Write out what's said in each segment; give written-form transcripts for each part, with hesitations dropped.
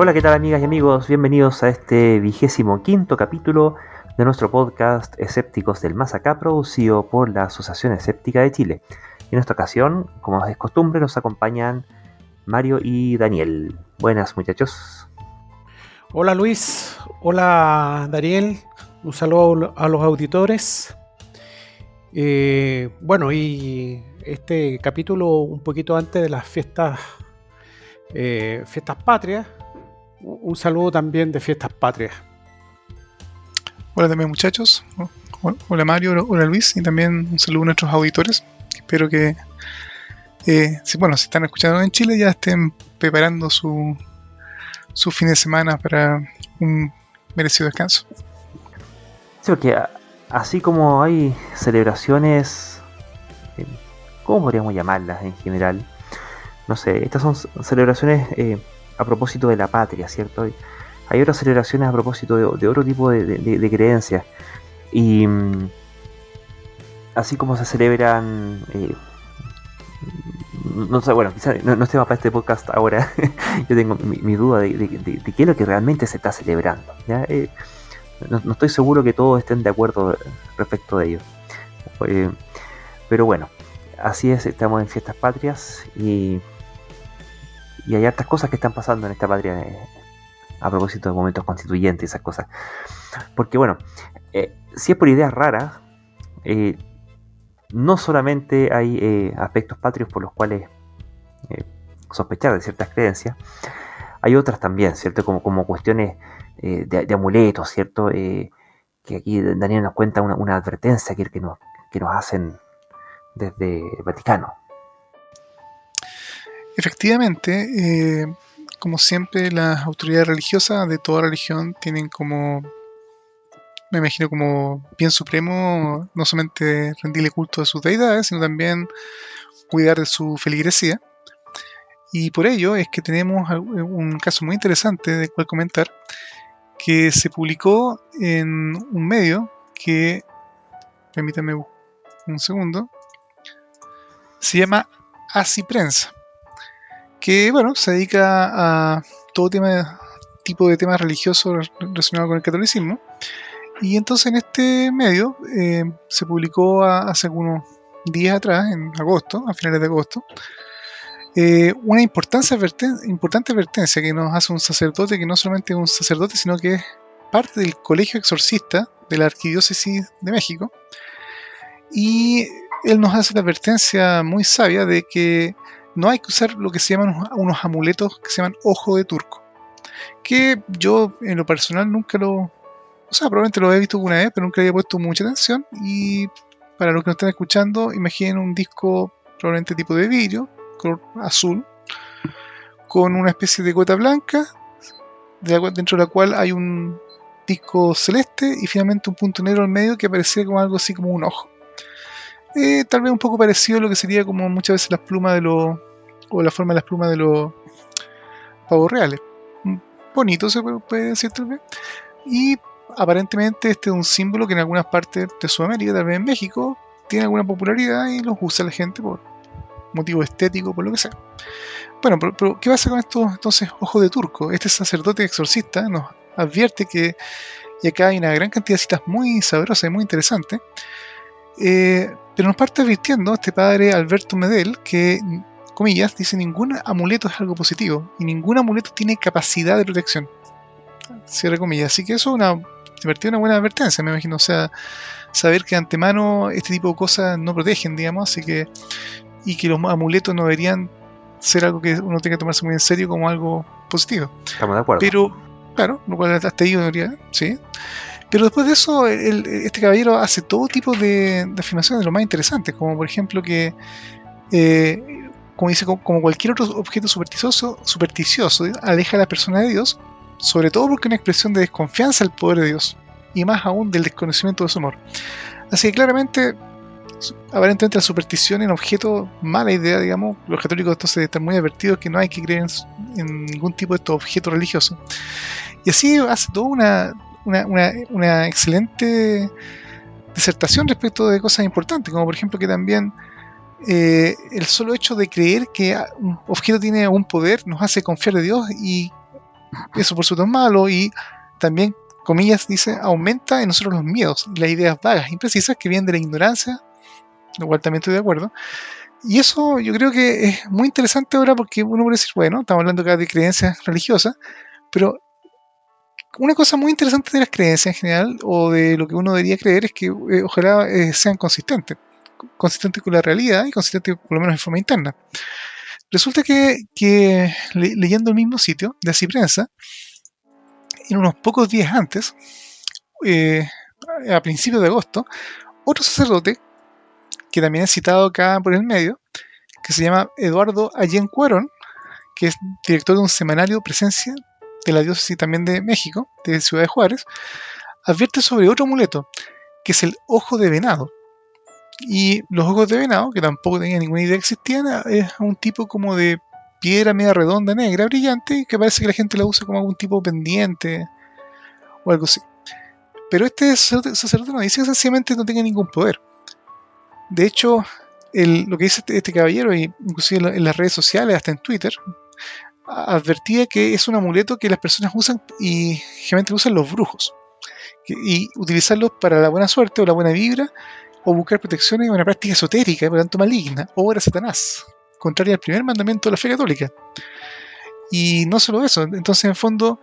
Hola, ¿qué tal amigas y amigos? Bienvenidos a este 25º capítulo de nuestro podcast Escépticos del Más Acá, producido por la Asociación Escéptica de Chile. En esta ocasión, como es costumbre, nos acompañan Mario y Daniel. Buenas, muchachos. Hola Luis, hola Daniel, un saludo a los auditores. Y este capítulo un poquito antes de las fiestas patrias, un saludo también de fiestas patrias. Hola también muchachos, hola Mario, hola Luis y también un saludo a nuestros auditores. Espero que, si están escuchando en Chile ya estén preparando su fin de semana para un merecido descanso. Sí, porque así como hay celebraciones, ¿cómo podríamos llamarlas en general? No sé, estas son celebraciones a propósito de la patria, ¿cierto? Hay otras celebraciones a propósito de otro tipo de creencias. Y así como se celebran, no sé, bueno, quizás no es tema para este podcast ahora. Yo tengo mi duda de qué es lo que realmente se está celebrando. ¿Ya? No estoy seguro que todos estén de acuerdo respecto de ello. Pero bueno, así es, estamos en fiestas patrias y hay hartas cosas que están pasando en esta patria a propósito de momentos constituyentes y esas cosas. Porque bueno, si es por ideas raras, no solamente hay aspectos patrios por los cuales sospechar de ciertas creencias, hay otras también, ¿cierto? Como cuestiones de amuletos, ¿cierto? Que aquí Daniel nos cuenta una advertencia que nos hacen desde el Vaticano. Efectivamente, como siempre las autoridades religiosas de toda religión tienen me imagino como bien supremo, no solamente rendirle culto a sus deidades, sino también cuidar de su feligresía. Y por ello es que tenemos un caso muy interesante de cual comentar, que se publicó en un medio que, permítanme un segundo, se llama Así Prensa, que se dedica a todo tipo de temas religiosos relacionados con el catolicismo. Y entonces en este medio se publicó hace algunos días atrás, en agosto, a finales de agosto, una importante advertencia que nos hace un sacerdote, que no solamente es un sacerdote, sino que es parte del colegio exorcista de la Arquidiócesis de México. Y él nos hace la advertencia muy sabia de que no hay que usar lo que se llaman unos amuletos que se llaman ojo de turco, que yo en lo personal nunca probablemente lo he visto alguna vez, pero nunca le había puesto mucha atención. Y para los que nos están escuchando, imaginen un disco probablemente tipo de vidrio, color azul, con una especie de gota blanca, dentro de la cual hay un disco celeste y finalmente un punto negro al medio que parecía como algo así como un ojo. Tal vez un poco parecido a lo que sería como muchas veces las plumas o la forma de las plumas de los pavos reales. Bonito se puede decir tal vez. Y aparentemente este es un símbolo que en algunas partes de Sudamérica, tal vez en México, tiene alguna popularidad y los usa la gente por motivo estético, por lo que sea. Bueno, pero ¿qué pasa con estos entonces ojos de turco? Este sacerdote exorcista nos advierte que, y acá hay una gran cantidad de citas muy sabrosas y muy interesantes, pero nos parte advirtiendo este padre Alberto Medel que, comillas, dice: ningún amuleto es algo positivo y ningún amuleto tiene capacidad de protección. Cierre comillas. Así que eso es una buena advertencia, me imagino. O sea, saber que de antemano este tipo de cosas no protegen, digamos, y que los amuletos no deberían ser algo que uno tenga que tomarse muy en serio como algo positivo. Estamos de acuerdo. Pero, claro, lo cual hasta ahí debería, sí. Pero después de eso, este caballero hace todo tipo de afirmaciones de lo más interesantes, como por ejemplo que, como dice, como cualquier otro objeto supersticioso, aleja a la persona de Dios, sobre todo porque es una expresión de desconfianza al poder de Dios, y más aún del desconocimiento de su amor. Así que claramente, aparentemente la superstición en objetos, mala idea, digamos. Los católicos entonces están muy advertidos que no hay que creer en ningún tipo de estos objetos religiosos. Y así hace toda una excelente disertación respecto de cosas importantes, como por ejemplo que también el solo hecho de creer que un objeto tiene algún poder nos hace confiar de Dios y eso por supuesto es malo, y también, comillas, dice, aumenta en nosotros los miedos y las ideas vagas, imprecisas que vienen de la ignorancia, lo cual también estoy de acuerdo. Y eso yo creo que es muy interesante ahora porque uno puede decir, bueno, estamos hablando acá de creencias religiosas, pero una cosa muy interesante de las creencias en general, o de lo que uno debería creer, es que ojalá sean consistentes con la realidad y consistentes por lo menos en forma interna. Resulta que leyendo el mismo sitio de Así Prensa, en unos pocos días antes, eh, a principios de agosto, otro sacerdote, que también es citado acá por el medio, que se llama Eduardo Allen Cuarón, que es director de un semanario Presencia de la Diócesis también de México, de Ciudad de Juárez, advierte sobre otro amuleto, que es el ojo de venado. Y los ojos de venado, que tampoco tenía ninguna idea que existían, es un tipo como de piedra media redonda, negra, brillante, que parece que la gente la usa como algún tipo de pendiente o algo así. Pero este sacerdote no dice que sencillamente no tenga ningún poder. De hecho, lo que dice este caballero, inclusive en las redes sociales, hasta en Twitter, advertía que es un amuleto que las personas usan y generalmente usan los brujos. Y utilizarlos para la buena suerte o la buena vibra, o buscar protecciones de una práctica esotérica y por tanto maligna, obra de Satanás, contraria al primer mandamiento de la fe católica. Y no solo eso, entonces en el fondo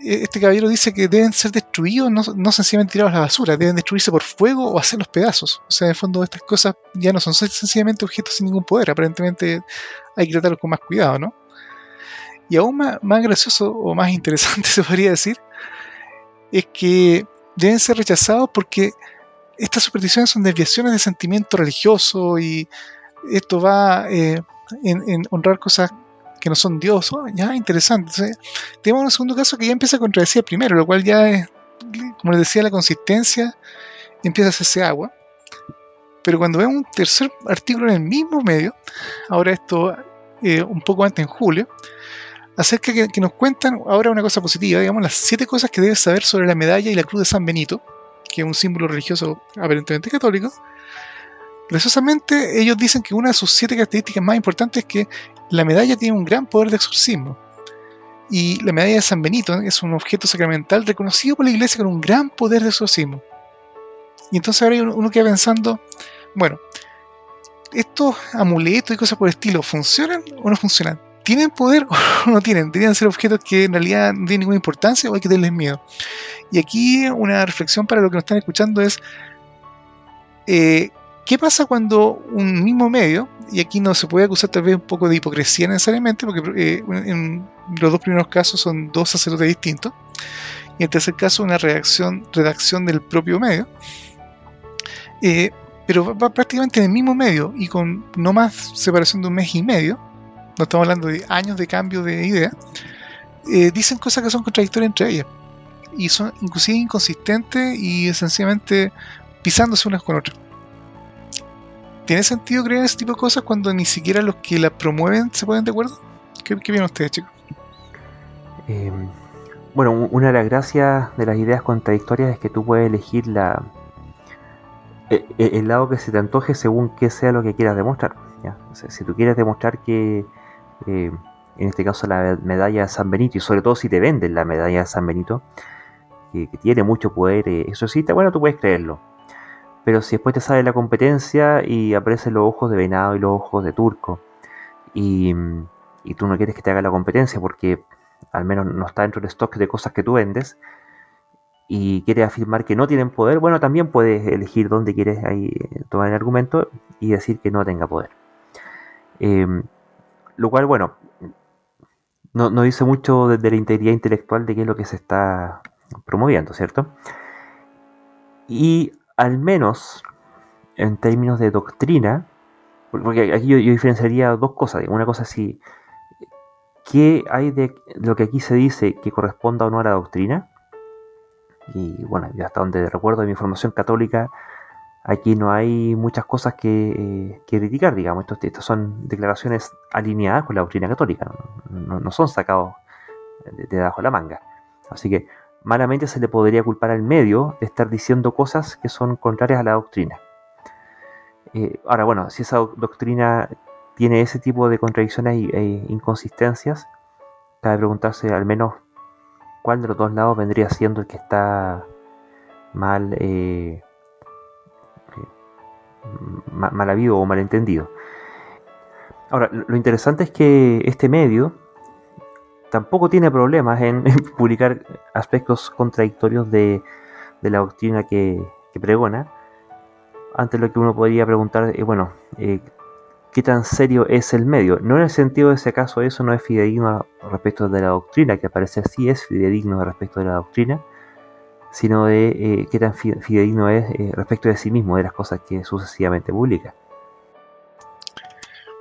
este caballero dice que deben ser destruidos, no sencillamente tirados a la basura, deben destruirse por fuego o hacerlos pedazos. O sea, en el fondo estas cosas ya no son sencillamente objetos sin ningún poder, aparentemente hay que tratarlos con más cuidado, ¿no? Y aún más gracioso o más interesante se podría decir, es que deben ser rechazados porque estas supersticiones son desviaciones de sentimiento religioso y esto va en honrar cosas que no son Dios. Oh, ya, interesante. Entonces, tenemos un segundo caso que ya empieza a contradecir el primero, lo cual ya es, como les decía, la consistencia empieza a hacerse agua. Pero cuando vemos un tercer artículo en el mismo medio, ahora esto un poco antes en julio, acerca que nos cuentan ahora una cosa positiva, digamos, las 7 cosas que debes saber sobre la medalla y la cruz de San Benito, que es un símbolo religioso aparentemente católico. Graciosamente, ellos dicen que una de sus 7 características más importantes es que la medalla tiene un gran poder de exorcismo. Y la medalla de San Benito es un objeto sacramental reconocido por la iglesia con un gran poder de exorcismo. Y entonces ahora uno queda pensando, bueno, estos amuletos y cosas por el estilo, ¿funcionan o no funcionan? ¿Tienen poder o no tienen? ¿Deberían ser objetos que en realidad no tienen ninguna importancia o hay que tenerles miedo? Y aquí una reflexión para los que nos están escuchando es, ¿qué pasa cuando un mismo medio, y aquí no se puede acusar tal vez un poco de hipocresía necesariamente, porque en los dos primeros casos son 2 sacerdotes distintos, y en el tercer caso una redacción del propio medio, pero va prácticamente en el mismo medio y con no más separación de un mes y medio, no estamos hablando de años de cambio de idea, dicen cosas que son contradictorias entre ellas y son inclusive inconsistentes y sencillamente pisándose unas con otras. ¿Tiene sentido creer ese tipo de cosas cuando ni siquiera los que la promueven se ponen de acuerdo? ¿Qué opinan ustedes, chicos? Bueno, una de las gracias de las ideas contradictorias es que tú puedes elegir el lado que se te antoje según qué sea lo que quieras demostrar, ¿ya? O sea, si tú quieres demostrar que en este caso la medalla de San Benito, y sobre todo si te venden la medalla de San Benito, que tiene mucho poder, eso sí, bueno, tú puedes creerlo. Pero si después te sale la competencia y aparecen los ojos de venado y los ojos de turco, y tú no quieres que te haga la competencia porque al menos no está dentro del stock de cosas que tú vendes, y quieres afirmar que no tienen poder, bueno, también puedes elegir dónde quieres ahí tomar el argumento y decir que no tenga poder. Lo cual, bueno, no dice mucho de la integridad intelectual de qué es lo que se está promoviendo, ¿cierto? Y al menos en términos de doctrina, porque aquí yo diferenciaría dos cosas. Una cosa es si qué hay de lo que aquí se dice que corresponda o no a la doctrina. Y bueno, yo hasta donde recuerdo de mi formación católica, aquí no hay muchas cosas que criticar, digamos. Estas son declaraciones alineadas con la doctrina católica, no son sacados de debajo de la manga. Así que malamente se le podría culpar al medio de estar diciendo cosas que son contrarias a la doctrina. Ahora, bueno, si esa doctrina tiene ese tipo de contradicciones e inconsistencias, cabe preguntarse al menos cuál de los dos lados vendría siendo el que está mal, mal habido o malentendido. Ahora, lo interesante es que este medio tampoco tiene problemas en publicar aspectos contradictorios de la doctrina que pregona. Antes lo que uno podría preguntar, ¿qué tan serio es el medio? No en el sentido de si acaso eso no es fidedigno respecto de la doctrina, que al parecer sí es fidedigno respecto de la doctrina, sino de qué tan fidedigno es respecto de sí mismo, de las cosas que sucesivamente publica.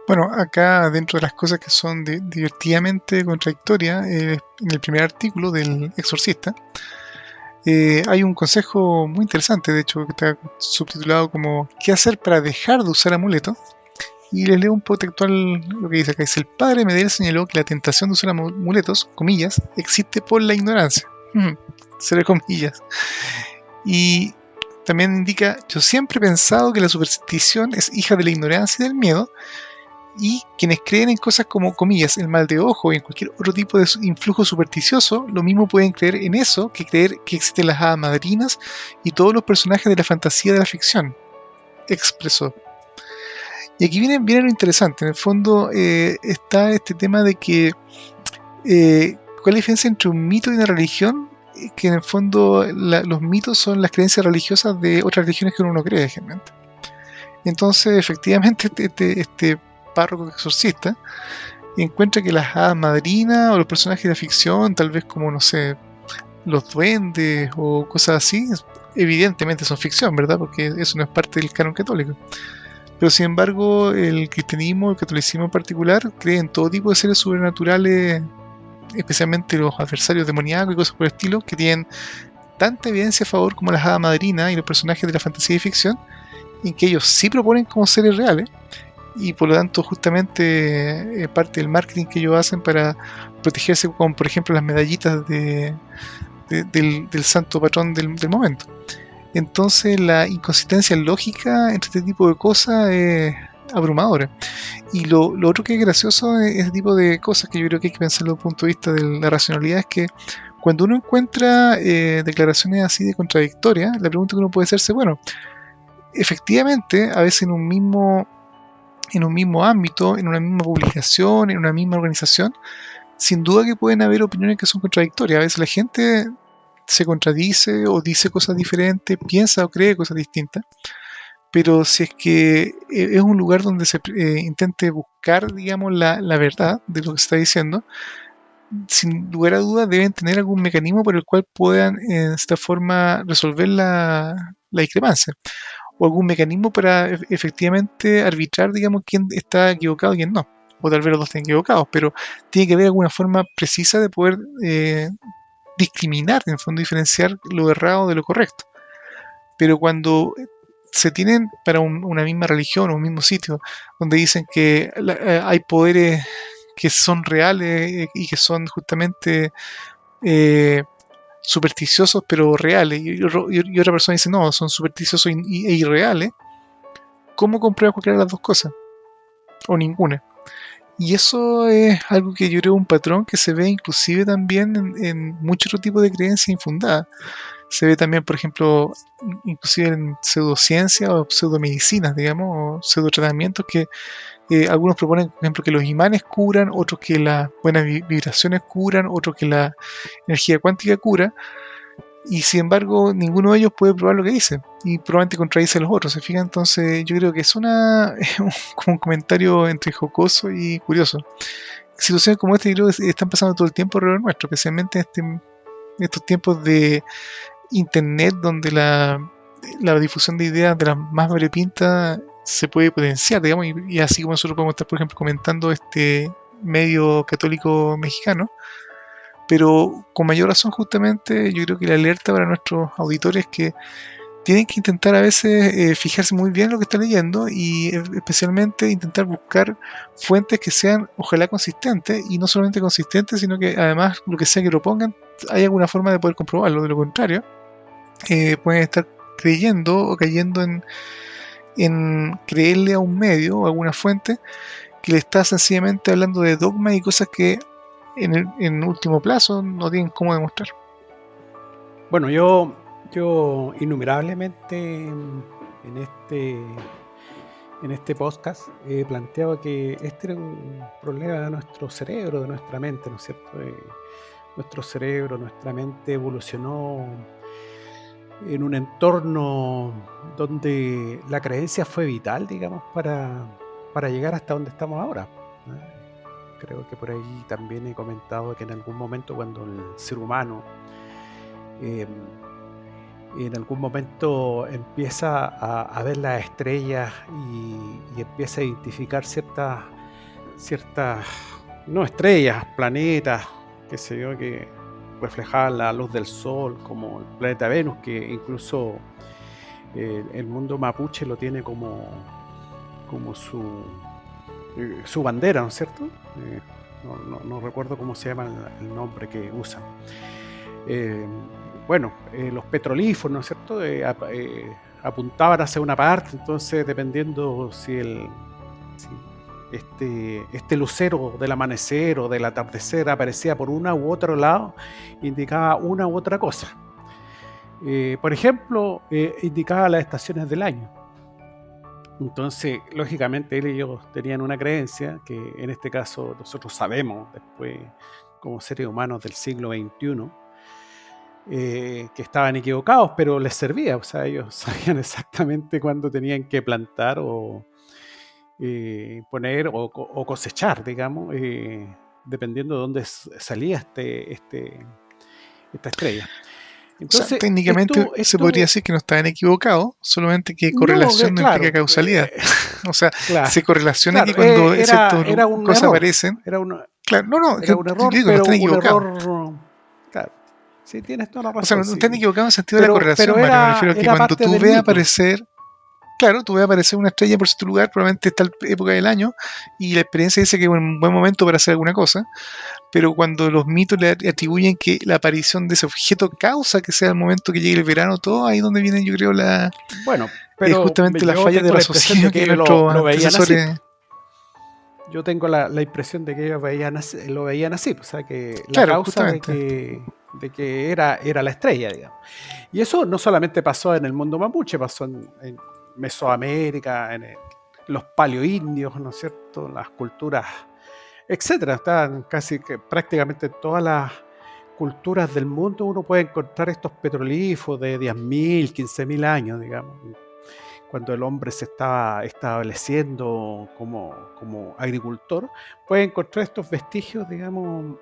Bueno, acá dentro de las cosas que son divertidamente contradictorias, en el primer artículo del Exorcista, hay un consejo muy interesante, de hecho, que está subtitulado como ¿qué hacer para dejar de usar amuletos? Y les leo un poco textual lo que dice acá. Dice, el padre Medel señaló que la tentación de usar amuletos, comillas, existe por la ignorancia. Cero comillas. Y también indica, yo siempre he pensado que la superstición es hija de la ignorancia y del miedo, y quienes creen en cosas como, comillas, el mal de ojo y en cualquier otro tipo de influjo supersticioso, lo mismo pueden creer en eso que creer que existen las hadas madrinas y todos los personajes de la fantasía de la ficción, expresó. Y aquí viene lo interesante. En el fondo está este tema de que ¿cuál es la diferencia entre un mito y una religión? Que en el fondo los mitos son las creencias religiosas de otras religiones que uno no cree, generalmente. Entonces, efectivamente, este párroco exorcista encuentra que las hadas madrinas o los personajes de la ficción, tal vez como, no sé, los duendes o cosas así, evidentemente son ficción, ¿verdad? Porque eso no es parte del canon católico. Pero sin embargo, el cristianismo, el catolicismo en particular, cree en todo tipo de seres sobrenaturales, especialmente los adversarios demoníacos y cosas por el estilo, que tienen tanta evidencia a favor como las hadas madrinas y los personajes de la fantasía y ficción, en que ellos sí proponen como seres reales, y por lo tanto justamente parte del marketing que ellos hacen para protegerse, como por ejemplo las medallitas del santo patrón del momento. Entonces la inconsistencia lógica entre este tipo de cosas es abrumadora. Y lo otro que es gracioso es este tipo de cosas que yo creo que hay que pensar desde el punto de vista de la racionalidad, es que cuando uno encuentra declaraciones así de contradictorias, la pregunta que uno puede hacerse, bueno, efectivamente, a veces en un mismo ámbito, en una misma publicación, en una misma organización, sin duda que pueden haber opiniones que son contradictorias. A veces la gente se contradice o dice cosas diferentes, piensa o cree cosas distintas, pero si es que es un lugar donde se intente buscar, digamos, la verdad de lo que se está diciendo, sin lugar a dudas deben tener algún mecanismo por el cual puedan de esta forma resolver la discrepancia, o algún mecanismo para efectivamente arbitrar, digamos, quién está equivocado y quién no, o tal vez los dos estén equivocados, pero tiene que haber alguna forma precisa de poder discriminar, en el fondo diferenciar lo errado de lo correcto. Pero cuando se tienen para una misma religión o un mismo sitio donde dicen que hay poderes que son reales y que son justamente supersticiosos pero reales, y otra persona dice no, son supersticiosos e irreales, ¿cómo compruebas cualquiera de las dos cosas? O ninguna. Y eso es algo que yo creo un patrón que se ve inclusive también en muchos otros tipos de creencias infundadas. Se ve también, por ejemplo, inclusive en pseudociencia o pseudomedicinas, digamos, o pseudotratamientos que algunos proponen, por ejemplo, que los imanes curan, otros que las buenas vibraciones curan, otros que la energía cuántica cura, y sin embargo ninguno de ellos puede probar lo que dice, y probablemente contradice a los otros, ¿se fijan? Entonces yo creo que es como un comentario entre jocoso y curioso. Situaciones como esta yo creo que están pasando todo el tiempo alrededor nuestro, especialmente en estos tiempos de internet, donde la difusión de ideas de las más variopintas se puede potenciar, digamos, y así como nosotros podemos estar, por ejemplo, comentando este medio católico mexicano, pero con mayor razón justamente yo creo que la alerta para nuestros auditores es que tienen que intentar a veces fijarse muy bien en lo que están leyendo, y especialmente intentar buscar fuentes que sean ojalá consistentes, y no solamente consistentes, sino que además lo que sea que lo pongan hay alguna forma de poder comprobarlo. De lo contrario pueden estar creyendo o cayendo en creerle a un medio o a alguna fuente que le está sencillamente hablando de dogmas y cosas que en último plazo no tienen cómo demostrar. Bueno, yo innumerablemente en este podcast he planteado que este era un problema de nuestro cerebro, de nuestra mente, ¿no es cierto? Nuestro cerebro, nuestra mente evolucionó en un entorno donde la creencia fue vital, digamos, para llegar hasta donde estamos ahora, ¿no? Creo que por ahí también he comentado que en algún momento cuando el ser humano eh, en algún momento empieza a ver las estrellas y empieza a identificar ciertas, no estrellas, planetas, qué sé yo, que reflejaban la luz del sol, como el planeta Venus, que incluso el mundo mapuche lo tiene como su bandera, ¿no es cierto? No recuerdo cómo se llama el nombre que usan. Los petrolíferos, ¿no es cierto? Apuntaban hacia una parte, entonces dependiendo si este lucero del amanecer o del atardecer aparecía por una u otro lado, indicaba una u otra cosa. Por ejemplo, indicaba las estaciones del año. Entonces, lógicamente, él y yo tenían una creencia que en este caso nosotros sabemos después, como seres humanos del siglo XXI, que estaban equivocados, pero les servía. O sea, ellos sabían exactamente cuándo tenían que plantar o poner o cosechar, digamos, dependiendo de dónde salía esta estrella. Entonces, o sea, técnicamente se podría decir que no estaban equivocados, solamente que correlación no implica causalidad. O sea, claro, se correlaciona que cuando ciertas cosas aparecen. Claro, era un error, digo, pero no están un equivocados. Error, claro. Sí, tienes toda la razón. O sea, no sí. están equivocados en el sentido de la correlación, Mario. Me refiero a que cuando tú veas aparecer. Claro, tú ves aparecer una estrella por cierto lugar, probablemente está la época del año, y la experiencia dice que es un buen momento para hacer alguna cosa, pero cuando los mitos le atribuyen que la aparición de ese objeto causa que sea el momento que llegue el verano, todo ahí donde viene, yo creo, justamente la falla de raciocinio que nuestros antecesores. Yo tengo la impresión de que ellos lo veían así, o sea, que la claro, causa de que era la estrella, digamos. Y eso no solamente pasó en el mundo mapuche, pasó en Mesoamérica, en los paleoindios, ¿no es cierto? Las culturas, etcétera. Están casi que prácticamente todas las culturas del mundo uno puede encontrar estos petrolíferos de 10.000, 15.000 años, digamos, cuando el hombre se estaba estableciendo como agricultor, puede encontrar estos vestigios, digamos,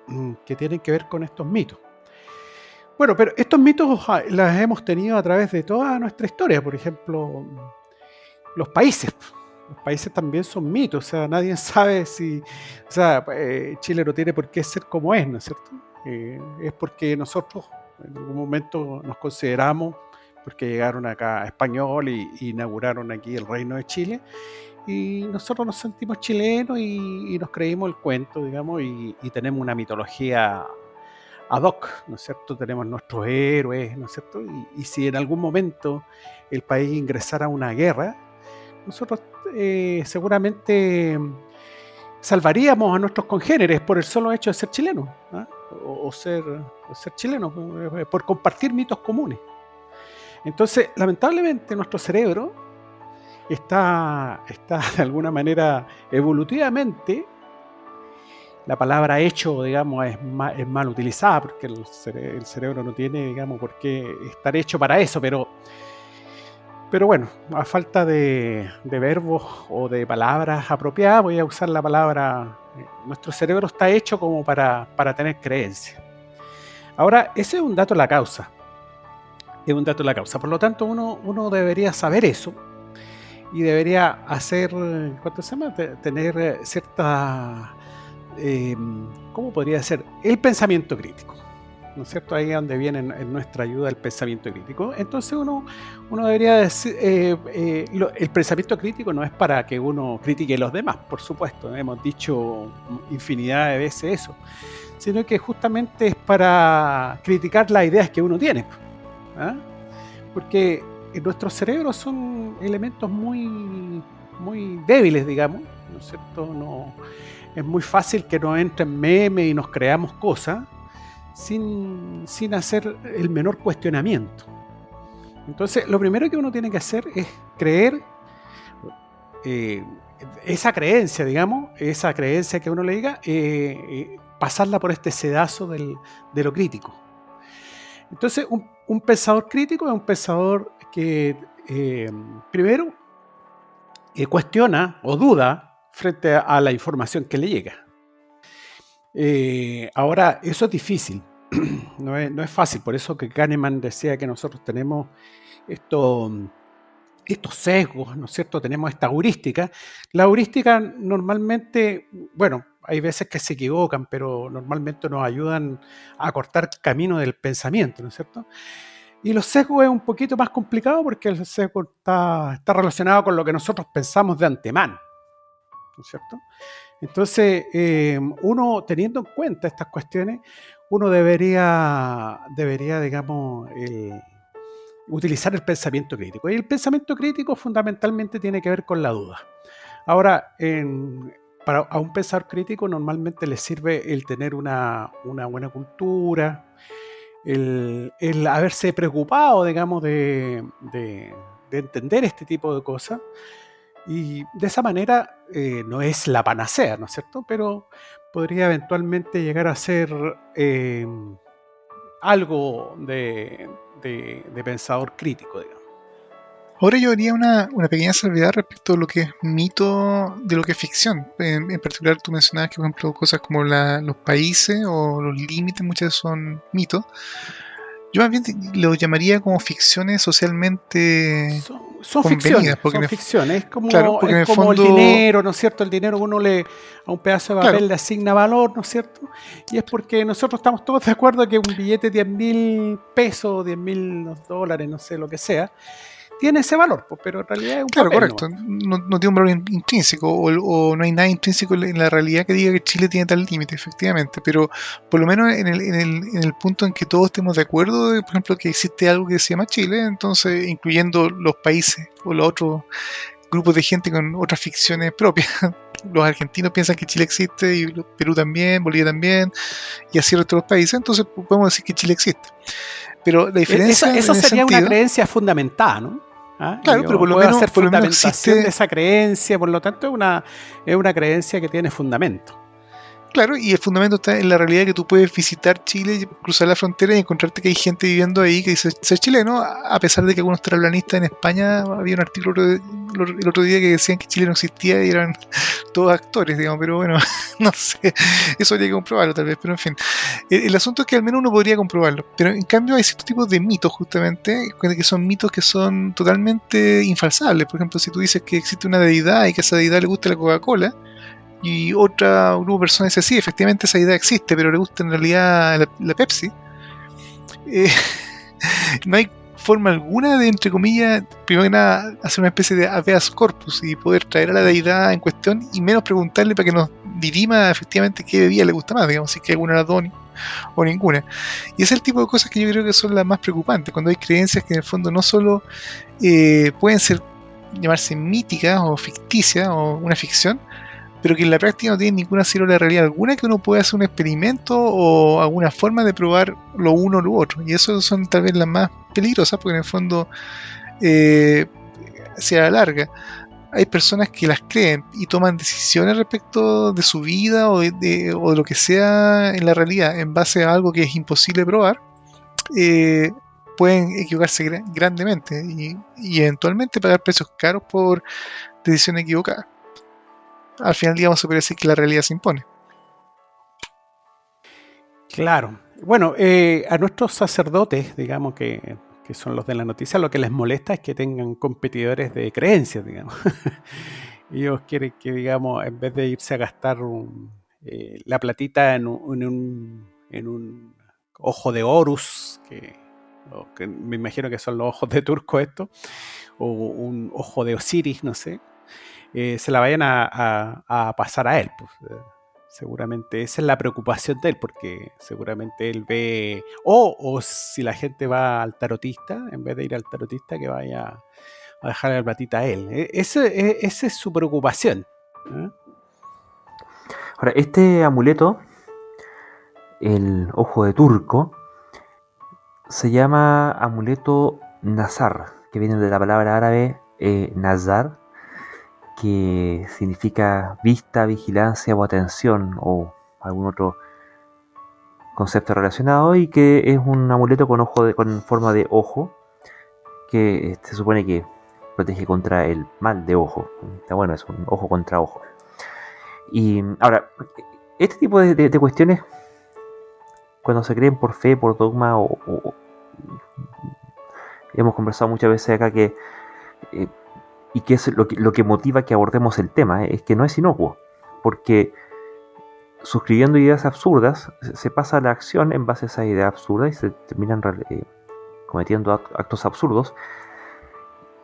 que tienen que ver con estos mitos. Bueno, pero estos mitos los hemos tenido a través de toda nuestra historia. Por ejemplo, los países también son mitos. O sea, nadie sabe si... O sea, Chile no tiene por qué ser como es, ¿no es cierto? Es porque nosotros en algún momento nos consideramos, porque llegaron acá españoles y inauguraron aquí el Reino de Chile, y nosotros nos sentimos chilenos y nos creímos el cuento, digamos, y tenemos una mitología ad hoc, ¿no es cierto? Tenemos nuestros héroes, ¿no es cierto? Y si en algún momento el país ingresara a una guerra, nosotros seguramente salvaríamos a nuestros congéneres por el solo hecho de ser chilenos, ¿eh? o ser chilenos, por compartir mitos comunes. Entonces, lamentablemente, nuestro cerebro está de alguna manera evolutivamente. La palabra hecho, digamos, es mal utilizada porque el cerebro no tiene, digamos, por qué estar hecho para eso, pero bueno, a falta de verbos o de palabras apropiadas, voy a usar la palabra, nuestro cerebro está hecho como para tener creencias. Ahora, ese es un dato de la causa. Es un dato de la causa. Por lo tanto, uno debería saber eso y debería hacer, ¿cuánto se llama? Tener cierta... ¿cómo podría ser? El pensamiento crítico, ¿no es cierto? Ahí es donde viene en nuestra ayuda el pensamiento crítico. Entonces uno debería decir, el pensamiento crítico no es para que uno critique a los demás, por supuesto, hemos dicho infinidad de veces eso, sino que justamente es para criticar las ideas que uno tiene, ¿eh? Porque nuestros cerebros son elementos muy, muy débiles, digamos, ¿no es cierto? No, es muy fácil que nos entren memes y nos creamos cosas sin hacer el menor cuestionamiento. Entonces, lo primero que uno tiene que hacer es creer eh, esa creencia, digamos, esa creencia que uno le diga, pasarla por este sedazo de lo crítico. Entonces, un pensador crítico es un pensador que primero cuestiona o duda frente a la información que le llega. Ahora, eso es difícil, no es fácil, por eso que Kahneman decía que nosotros tenemos estos sesgos, ¿no es cierto? Tenemos esta heurística. La heurística normalmente, bueno, hay veces que se equivocan, pero normalmente nos ayudan a cortar camino del pensamiento, ¿no es cierto? Y los sesgos es un poquito más complicado porque el sesgo está relacionado con lo que nosotros pensamos de antemano, ¿no es cierto? Entonces, uno teniendo en cuenta estas cuestiones, uno debería digamos, utilizar el pensamiento crítico. Y el pensamiento crítico fundamentalmente tiene que ver con la duda. Ahora, a un pensador crítico normalmente le sirve el tener una buena cultura, el haberse preocupado, digamos, de entender este tipo de cosas. Y de esa manera no es la panacea, ¿no es cierto? Pero podría eventualmente llegar a ser algo de pensador crítico, digamos. Ahora yo haría una pequeña salvedad respecto a lo que es mito de lo que es ficción. En particular tú mencionabas que, por ejemplo, cosas como los países o los límites muchas veces son mitos. Yo más bien lo llamaría como ficciones socialmente Son convenidas. ficciones. Es como, claro, porque en el como fondo, el dinero, ¿no es cierto? El dinero uno a un pedazo de papel claro, le asigna valor, ¿no es cierto? Y es porque nosotros estamos todos de acuerdo que un billete de 10.000 pesos, 10.000 dólares, no sé, lo que sea, tiene ese valor, pues, pero en realidad es un claro, papel correcto. nomás. No tiene un valor intrínseco o no hay nada intrínseco en la realidad que diga que Chile tiene tal límite, efectivamente. Pero por lo menos en el punto en que todos estemos de acuerdo, por ejemplo, que existe algo que se llama Chile, entonces incluyendo los países o los otros grupos de gente con otras ficciones propias. Los argentinos piensan que Chile existe y Perú también, Bolivia también, y así el resto de los países, entonces podemos decir que Chile existe. Pero la diferencia Esa en ese sería una sentido, creencia fundamentada, ¿no? ¿Ah? claro, pero Yo puedo hacer por lo menos fundamentación de existe. esa creencia, por lo tanto es una creencia que tiene fundamento. Claro, y el fundamento está en la realidad que tú puedes visitar Chile, cruzar la frontera y encontrarte que hay gente viviendo ahí que dice ser chileno, a pesar de que algunos terraplanistas en España, había un artículo el otro día que decían que Chile no existía y eran todos actores, digamos, pero bueno, no sé, eso habría que comprobarlo tal vez, pero en fin. El asunto es que al menos uno podría comprobarlo, pero en cambio hay ciertos tipos de mitos justamente, que son mitos que son totalmente infalsables. Por ejemplo, si tú dices que existe una deidad y que a esa deidad le gusta la Coca-Cola, y otra grupo de personas dice, sí, efectivamente esa idea existe, pero le gusta en realidad la Pepsi. Eh, no hay forma alguna de, entre comillas, primero que nada, hacer una especie de habeas corpus y poder traer a la deidad en cuestión y menos preguntarle para que nos dirima efectivamente qué bebida le gusta más, digamos, si es que alguna de las dos o ninguna. Y ese es el tipo de cosas que yo creo que son las más preocupantes, cuando hay creencias que en el fondo no solo pueden ser llamarse míticas o ficticias o una ficción, pero que en la práctica no tiene ninguna célula de realidad alguna que uno pueda hacer un experimento o alguna forma de probar lo uno o lo otro. Y eso son tal vez las más peligrosas porque en el fondo se alarga. Hay personas que las creen y toman decisiones respecto de su vida o de lo que sea en la realidad en base a algo que es imposible probar. Pueden equivocarse grandemente y eventualmente pagar precios caros por decisiones equivocadas. Al final, digamos, se puede decir que la realidad se impone. Claro. Bueno, a nuestros sacerdotes, digamos que son los de la noticia, lo que les molesta es que tengan competidores de creencias, digamos. Ellos quieren que, digamos, en vez de irse a gastar la platita en un ojo de Horus, que me imagino que son los ojos de Turco estos, o un ojo de Osiris, no sé, se la vayan a pasar a él. Pues, seguramente esa es la preocupación de él, porque seguramente él ve, o si la gente va al tarotista, en vez de ir al tarotista, que vaya a dejarle la platita a él. Esa es su preocupación. ¿Eh? Ahora, este amuleto, el ojo de turco, se llama amuleto Nazar, que viene de la palabra árabe Nazar, que significa vista, vigilancia o atención o algún otro concepto relacionado, y que es un amuleto con forma de ojo que se supone que protege contra el mal de ojo. Está bueno, es un ojo contra ojo. Y ahora, este tipo de cuestiones, cuando se creen por fe, por dogma, hemos conversado muchas veces acá que y que es lo que motiva que abordemos el tema, es que no es inocuo, porque suscribiendo ideas absurdas se pasa a la acción en base a esas ideas absurdas y se terminan cometiendo actos absurdos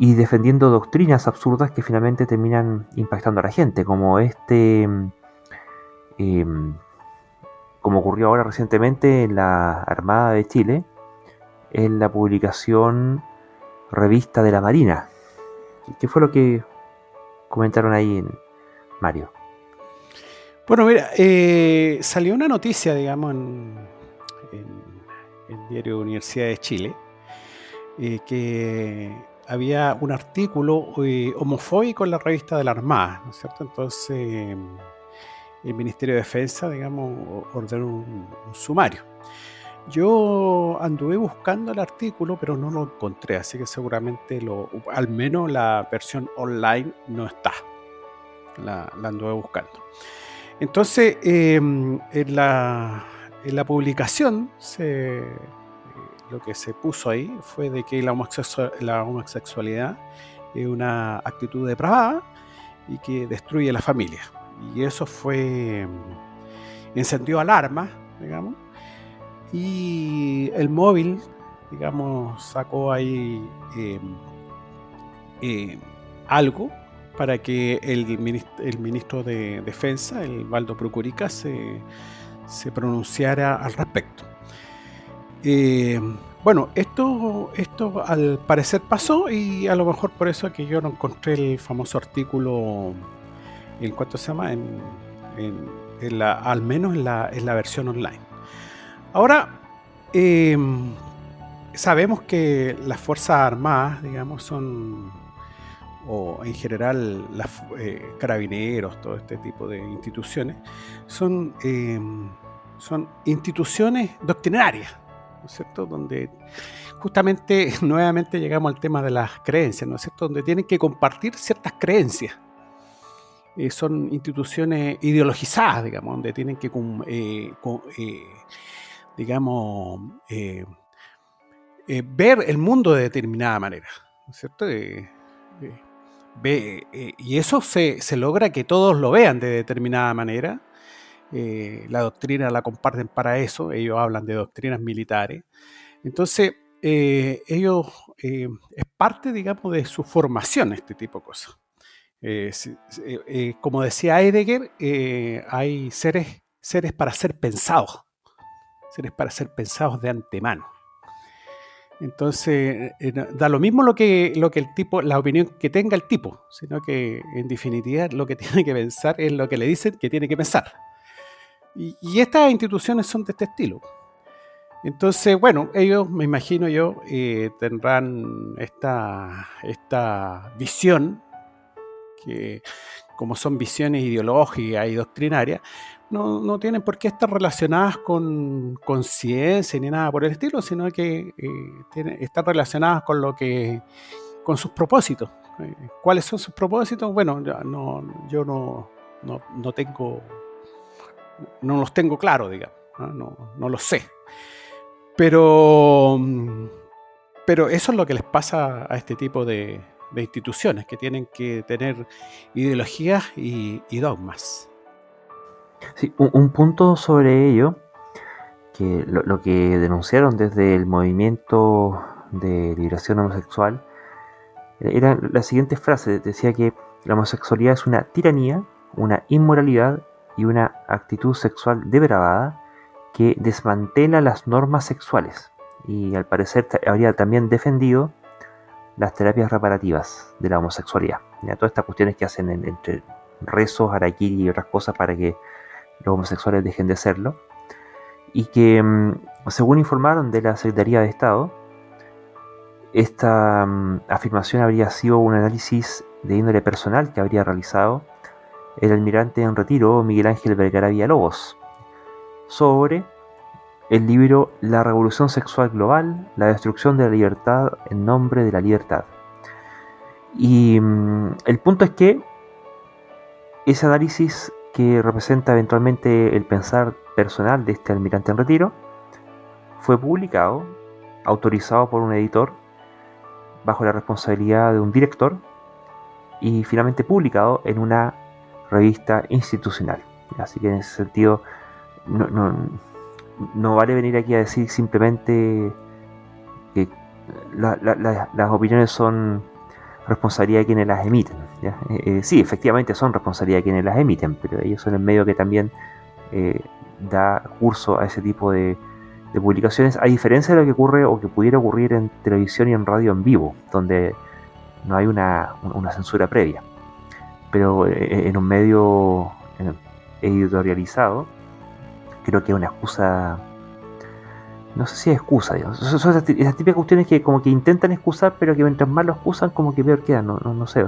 y defendiendo doctrinas absurdas que finalmente terminan impactando a la gente, como como ocurrió ahora recientemente en la Armada de Chile, en la publicación Revista de la Marina. ¿Qué fue lo que comentaron ahí, Mario? Bueno, mira, salió una noticia, digamos, en el diario Universidad de Chile, que había un artículo homofóbico en la revista de la Armada, ¿no es cierto? Entonces, el Ministerio de Defensa, digamos, ordenó un sumario. Yo anduve buscando el artículo, pero no lo encontré, así que seguramente al menos la versión online no está. La anduve buscando. Entonces, en la publicación, lo que se puso ahí fue de que la homosexualidad es una actitud depravada y que destruye la familia. Y eso encendió alarma, digamos. Y el móvil, digamos, sacó ahí algo para que el ministro de Defensa, el Waldo Procurica, se pronunciara al respecto. Bueno, esto al parecer pasó, y a lo mejor por eso que yo no encontré el famoso artículo, ¿en cuánto se llama? Al menos en la versión online. Ahora, sabemos que las Fuerzas Armadas, digamos, son, o en general las carabineros, todo este tipo de instituciones, son instituciones doctrinarias, ¿no es cierto? Donde justamente nuevamente llegamos al tema de las creencias, ¿no es cierto? Donde tienen que compartir ciertas creencias. Son instituciones ideologizadas, digamos, donde tienen que ver el mundo de determinada manera, ¿no es cierto? Y eso se logra que todos lo vean de determinada manera. La doctrina la comparten para eso, ellos hablan de doctrinas militares. Entonces, ellos es parte, digamos, de su formación este tipo de cosas. Como decía Heidegger, hay seres para ser pensados. Seres para ser pensados de antemano. Entonces, da lo mismo lo que el tipo, la opinión que tenga el tipo, sino que en definitiva lo que tiene que pensar es lo que le dicen que tiene que pensar. Y estas instituciones son de este estilo. Entonces, bueno, ellos, me imagino yo, tendrán esta visión, que como son visiones ideológicas y doctrinarias, no tienen por qué estar relacionadas con ciencia ni nada por el estilo, sino que están relacionadas con sus propósitos. ¿Cuáles son sus propósitos? Bueno, yo no los tengo claros, digamos, no los sé. Pero eso es lo que les pasa a este tipo de instituciones, que tienen que tener ideologías y dogmas. Sí, un punto sobre ello, que lo que denunciaron desde el movimiento de liberación homosexual, era la siguiente frase: decía que la homosexualidad es una tiranía, una inmoralidad y una actitud sexual depravada que desmantela las normas sexuales, y al parecer habría también defendido las terapias reparativas de la homosexualidad. Ya, todas estas cuestiones que hacen entre rezos, harakiri y otras cosas para que los homosexuales dejen de serlo, y que, según informaron de la Secretaría de Estado, esta afirmación habría sido un análisis de índole personal que habría realizado el almirante en retiro Miguel Ángel Vergara Villalobos sobre el libro La Revolución Sexual Global, la destrucción de la libertad en nombre de la libertad. Y el punto es que ese análisis, que representa eventualmente el pensar personal de este almirante en retiro, fue publicado, autorizado por un editor, bajo la responsabilidad de un director, y finalmente publicado en una revista institucional. Así que en ese sentido no vale venir aquí a decir simplemente que las opiniones son responsabilidad de quienes las emiten, ¿ya? Sí, efectivamente son responsabilidad de quienes las emiten, pero ellos son el medio que también da curso a ese tipo de publicaciones, a diferencia de lo que ocurre o que pudiera ocurrir en televisión y en radio en vivo, donde no hay una censura previa. Pero en un medio editorializado, creo que es una excusa. No sé si es excusa, digamos. Son esas típicas cuestiones que como que intentan excusar, pero que mientras más lo excusan, como que peor quedan, no sé.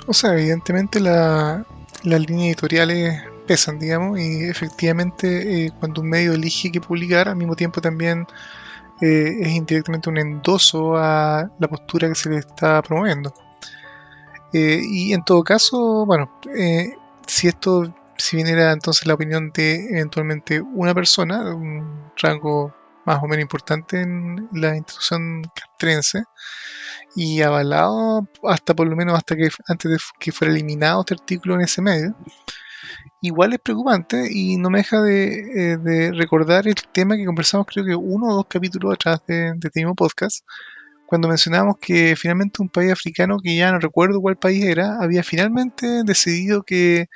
O sea, evidentemente las líneas editoriales pesan, digamos, y efectivamente cuando un medio elige qué publicar, al mismo tiempo también es indirectamente un endoso a la postura que se le está promoviendo. Y en todo caso, bueno, si bien era entonces la opinión de eventualmente una persona, de un rango más o menos importante en la institución castrense, y avalado hasta por lo menos antes de que fuera eliminado este artículo en ese medio, igual es preocupante y no me deja de recordar el tema que conversamos, creo que 1 o 2 capítulos atrás de este mismo podcast, cuando mencionamos que finalmente un país africano, que ya no recuerdo cuál país era, había finalmente decidido que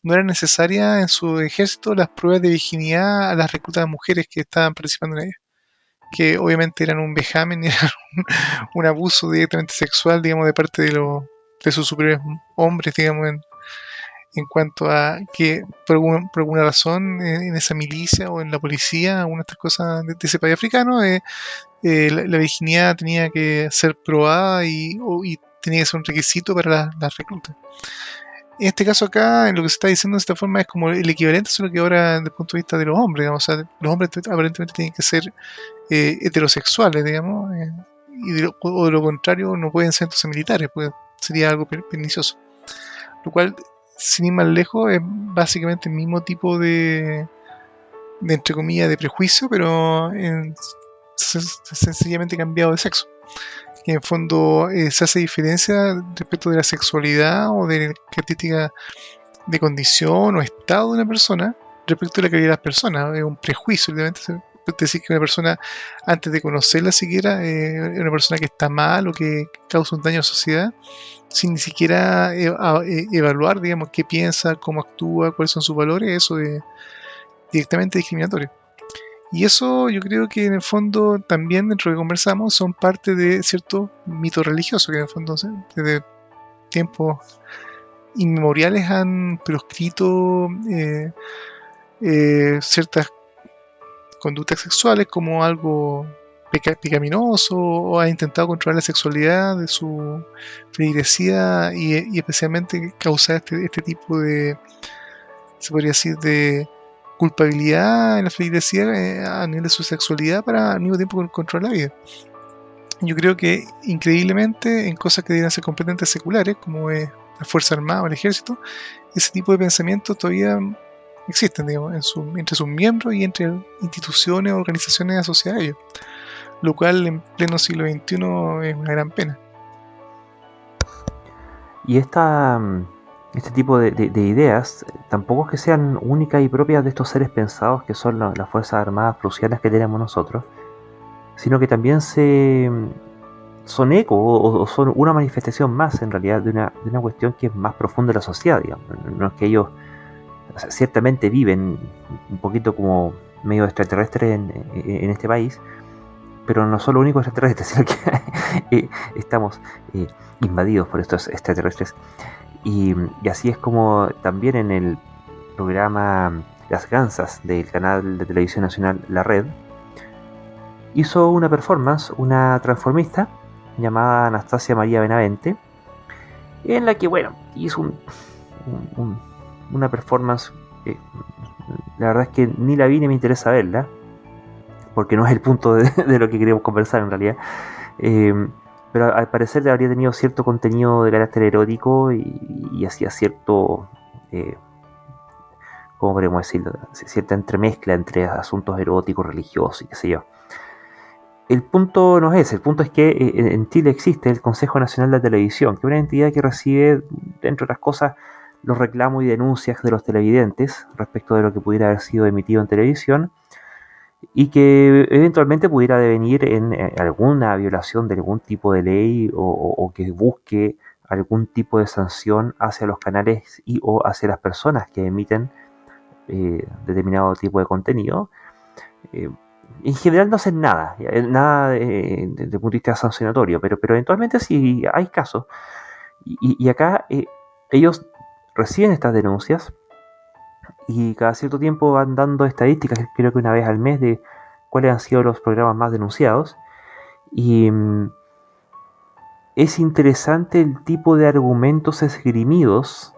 no era necesaria en su ejército las pruebas de virginidad a las reclutas mujeres que estaban participando en ellas, que obviamente eran un vejamen y eran un abuso directamente sexual, digamos, de parte de sus superiores hombres, digamos, en cuanto a que por alguna razón en esa milicia o en la policía, alguna de estas cosas de ese país africano, la virginidad tenía que ser probada y tenía que ser un requisito para las reclutas. En este caso acá, en lo que se está diciendo de esta forma es como el equivalente, solo que ahora desde el punto de vista de los hombres, digamos, o sea, los hombres aparentemente tienen que ser heterosexuales, digamos, y o de lo contrario no pueden ser entonces militares, pues sería algo pernicioso. Lo cual, sin ir más lejos, es básicamente el mismo tipo de entre comillas, de prejuicio, pero sencillamente cambiado de sexo. Que en fondo se hace diferencia respecto de la sexualidad o de característica de condición o estado de una persona respecto a la calidad de las personas. Es un prejuicio, obviamente, decir que una persona, antes de conocerla siquiera, es una persona que está mal o que causa un daño a la sociedad, sin ni siquiera evaluar, digamos, qué piensa, cómo actúa, cuáles son sus valores. Eso es directamente discriminatorio. Y eso yo creo que en el fondo también, dentro de lo que conversamos, son parte de cierto mito religioso que en el fondo desde tiempos inmemoriales han proscrito ciertas conductas sexuales como algo pecaminoso, o ha intentado controlar la sexualidad de su feligresía y especialmente causar este tipo de, se podría decir, de culpabilidad en la feligresía a nivel de su sexualidad para al mismo tiempo controlar la vida. Yo creo que increíblemente en cosas que deberían ser completamente seculares, como es la Fuerza Armada o el Ejército, ese tipo de pensamientos todavía existen, digamos, entre sus miembros y entre instituciones o organizaciones asociadas a ellos, lo cual en pleno siglo XXI es una gran pena. Y este tipo de ideas tampoco es que sean únicas y propias de estos seres pensados que son las Fuerzas Armadas prusianas que tenemos nosotros, sino que también son eco o son una manifestación más en realidad de una cuestión que es más profunda de la sociedad, digamos. No es que ellos, o sea, ciertamente viven un poquito como medio extraterrestres en este país, pero no son los únicos extraterrestres, sino que estamos invadidos por estos extraterrestres. Y así es como también en programa Las Gansas del canal de televisión nacional La Red, hizo una performance, una transformista llamada Anastasia María Benavente, en la que, bueno, hizo una performance que la verdad es que ni la vi ni me interesa verla, porque no es el punto de lo que queremos conversar en realidad. Pero al parecer habría tenido cierto contenido de carácter erótico y hacía cierto, ¿cómo podríamos decirlo? Cierta entremezcla entre asuntos eróticos, religiosos y qué sé yo. El punto no es ese, el punto es que en Chile existe el Consejo Nacional de Televisión, que es una entidad que recibe, entre otras cosas, los reclamos y denuncias de los televidentes respecto de lo que pudiera haber sido emitido en televisión y que eventualmente pudiera devenir en alguna violación de algún tipo de ley o que busque algún tipo de sanción hacia los canales y o hacia las personas que emiten determinado tipo de contenido. En general no hacen nada desde el punto de vista sancionatorio, pero eventualmente sí hay casos. Y acá ellos reciben estas denuncias y cada cierto tiempo van dando estadísticas, creo que una vez al mes, de cuáles han sido los programas más denunciados. Y es interesante el tipo de argumentos esgrimidos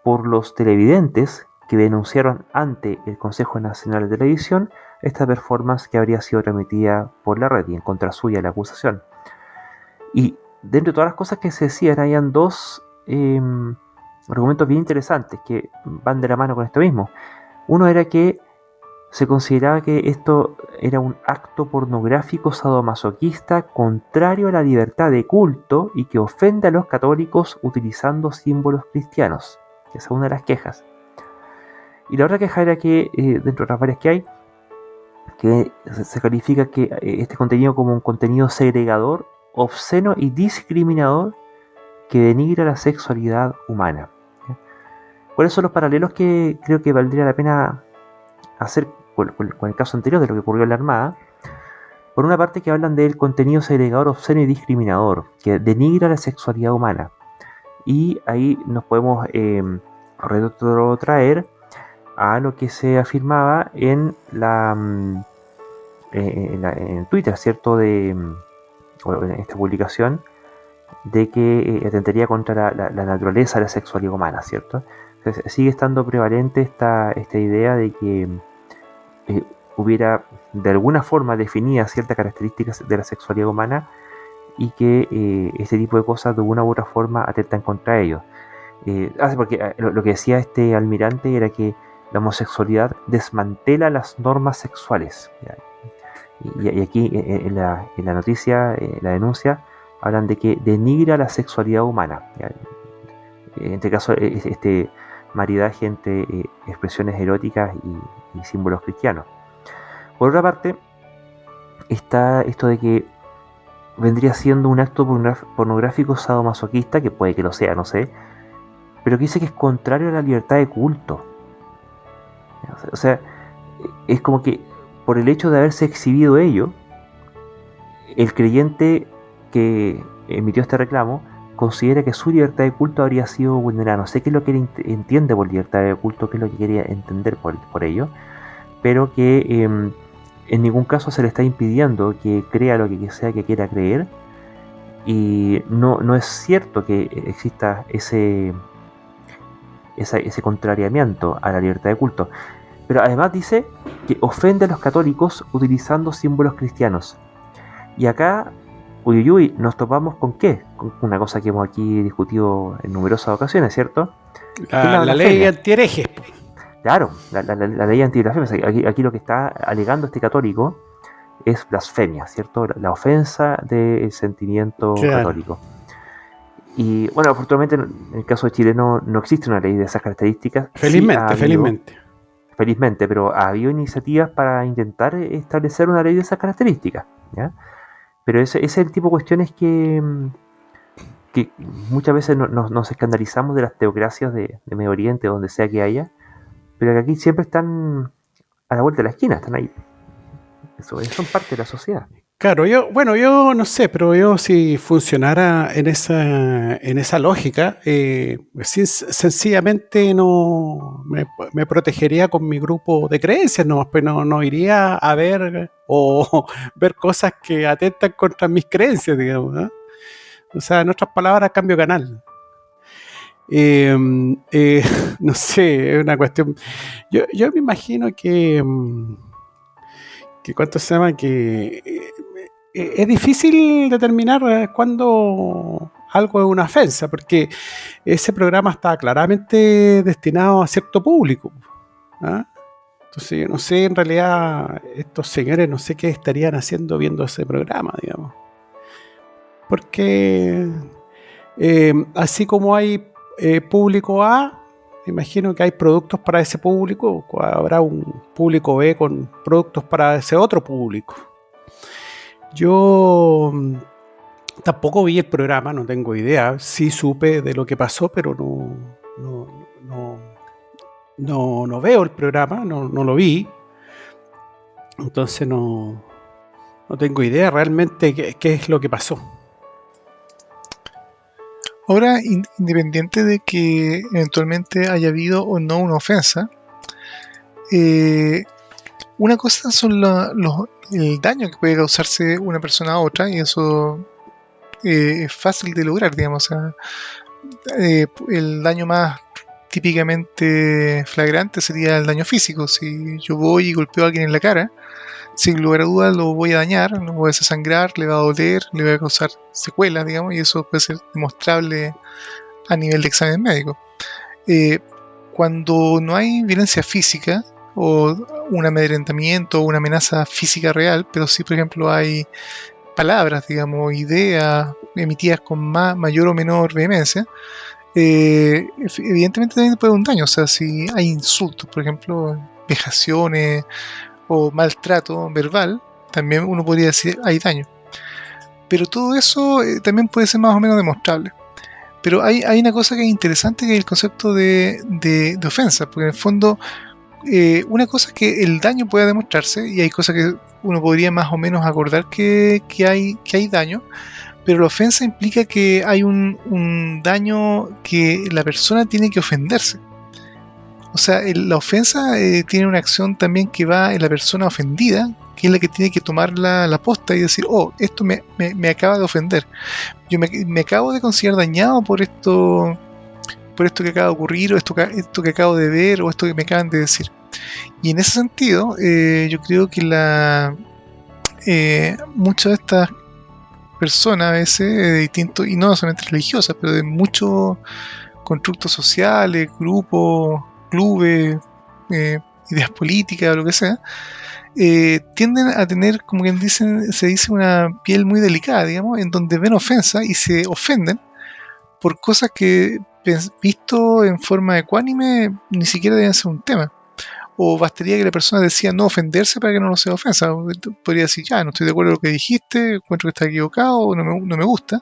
por los televidentes que denunciaron ante el Consejo Nacional de Televisión esta performance que habría sido transmitida por la red y en contra suya la acusación. Y dentro de todas las cosas que se decían, habían dos argumentos bien interesantes que van de la mano con esto mismo. Uno era que se consideraba que esto era un acto pornográfico sadomasoquista contrario a la libertad de culto y que ofende a los católicos utilizando símbolos cristianos. Esa es una de las quejas. Y la otra queja era que, dentro de las varias que hay, que se califica que este contenido como un contenido segregador, obsceno y discriminador que denigra la sexualidad humana. ¿Cuáles son los paralelos que creo que valdría la pena hacer con el caso anterior de lo que ocurrió en la Armada? Por una parte, que hablan del contenido segregador, obsceno y discriminador que denigra la sexualidad humana, y ahí nos podemos retrotraer a lo que se afirmaba en en Twitter, ¿cierto? En esta publicación, de que atentaría contra la naturaleza de la sexualidad humana, ¿cierto? Entonces, sigue estando prevalente esta idea de que hubiera de alguna forma definidas ciertas características de la sexualidad humana y que este tipo de cosas de una u otra forma atentan contra ellos. Porque lo que decía este almirante era que la homosexualidad desmantela las normas sexuales, ¿ya? Y aquí en la noticia, la denuncia, hablan de que denigra la sexualidad humana, ¿ya? En este caso, este maridaje entre expresiones eróticas y símbolos cristianos. Por otra parte, está esto de que vendría siendo un acto pornográfico sadomasoquista, que puede que lo sea, no sé, pero que dice que es contrario a la libertad de culto. O sea, es como que por el hecho de haberse exhibido ello, el creyente que emitió este reclamo considera que su libertad de culto habría sido vulnerada. No sé qué es lo que él entiende por libertad de culto, qué es lo que quería entender por ello, pero que en ningún caso se le está impidiendo que crea lo que sea que quiera creer, y no es cierto que exista ese contrariamiento a la libertad de culto. Pero además dice que ofende a los católicos utilizando símbolos cristianos. Y acá, uyuyuy, nos topamos con ¿qué? Con una cosa que hemos aquí discutido en numerosas ocasiones, ¿cierto? La ley antiherejes. Claro, la ley antiblasfemia. Aquí lo que está alegando este católico es blasfemia, ¿cierto? La ofensa del sentimiento católico. Y bueno, afortunadamente en el caso de Chile no existe una ley de esas características. Felizmente, pero ha habido iniciativas para intentar establecer una ley de esas características, ¿ya? Pero ese es el tipo de cuestiones que muchas veces nos escandalizamos de las teocracias de Medio Oriente, donde sea que haya, pero que aquí siempre están a la vuelta de la esquina, están ahí. Eso son parte de la sociedad. Claro, yo no sé, pero yo si funcionara en esa lógica, sencillamente me protegería con mi grupo de creencias, no, pues no iría a ver o ver cosas que atentan contra mis creencias, digamos, ¿no? O sea, en otras palabras, cambio canal. Eh, eh, no sé, es una cuestión. Yo me imagino que ¿cuánto se llama? Que es difícil determinar cuándo algo es una ofensa, porque ese programa está claramente destinado a cierto público. ¿Ah? Entonces, yo no sé, en realidad, estos señores no sé qué estarían haciendo viendo ese programa, digamos. Porque así como hay público A, me imagino que hay productos para ese público, habrá un público B con productos para ese otro público. Yo tampoco vi el programa, no tengo idea. Sí supe de lo que pasó, pero no, no veo el programa, no lo vi. Entonces no tengo idea realmente qué es lo que pasó. Ahora, independiente de que eventualmente haya habido o no una ofensa, una cosa son el daño que puede causarse una persona a otra, y eso es fácil de lograr, digamos. O sea, el daño más típicamente flagrante sería el daño físico. Si yo voy y golpeo a alguien en la cara, sin lugar a dudas lo voy a dañar, lo voy a desangrar, le va a doler, le voy a causar secuelas, digamos, y eso puede ser demostrable a nivel de examen médico. Eh, Cuando no hay violencia física o un amedrentamiento o una amenaza física real, pero sí, por ejemplo, hay palabras, digamos, ideas emitidas con mayor o menor vehemencia, evidentemente también puede haber un daño. O sea, si hay insultos, por ejemplo, vejaciones o maltrato verbal, también uno podría decir hay daño. Pero todo eso también puede ser más o menos demostrable. Pero hay una cosa que es interesante, que es el concepto de ofensa, porque en el fondo una cosa es que el daño pueda demostrarse, y hay cosas que uno podría más o menos acordar que hay daño, pero la ofensa implica que hay un daño que la persona tiene que ofenderse. O sea, la ofensa tiene una acción también que va en la persona ofendida, que es la que tiene que tomar la posta y decir, oh, esto me acaba de ofender. Yo me acabo de considerar dañado por esto que acaba de ocurrir, o esto que acabo de ver, o esto que me acaban de decir. Y en ese sentido, yo creo que muchas de estas personas a veces de distintos, y no solamente religiosas, pero de muchos constructos sociales, grupos, clubes, ideas políticas o lo que sea, tienden a tener, como quien se dice, una piel muy delicada, digamos, en donde ven ofensa y se ofenden por cosas que, visto en forma ecuánime, ni siquiera deben ser un tema. O bastaría que la persona decía no ofenderse para que no sea ofensa. Podría decir, ya, no estoy de acuerdo con lo que dijiste, encuentro que está equivocado, o no me gusta.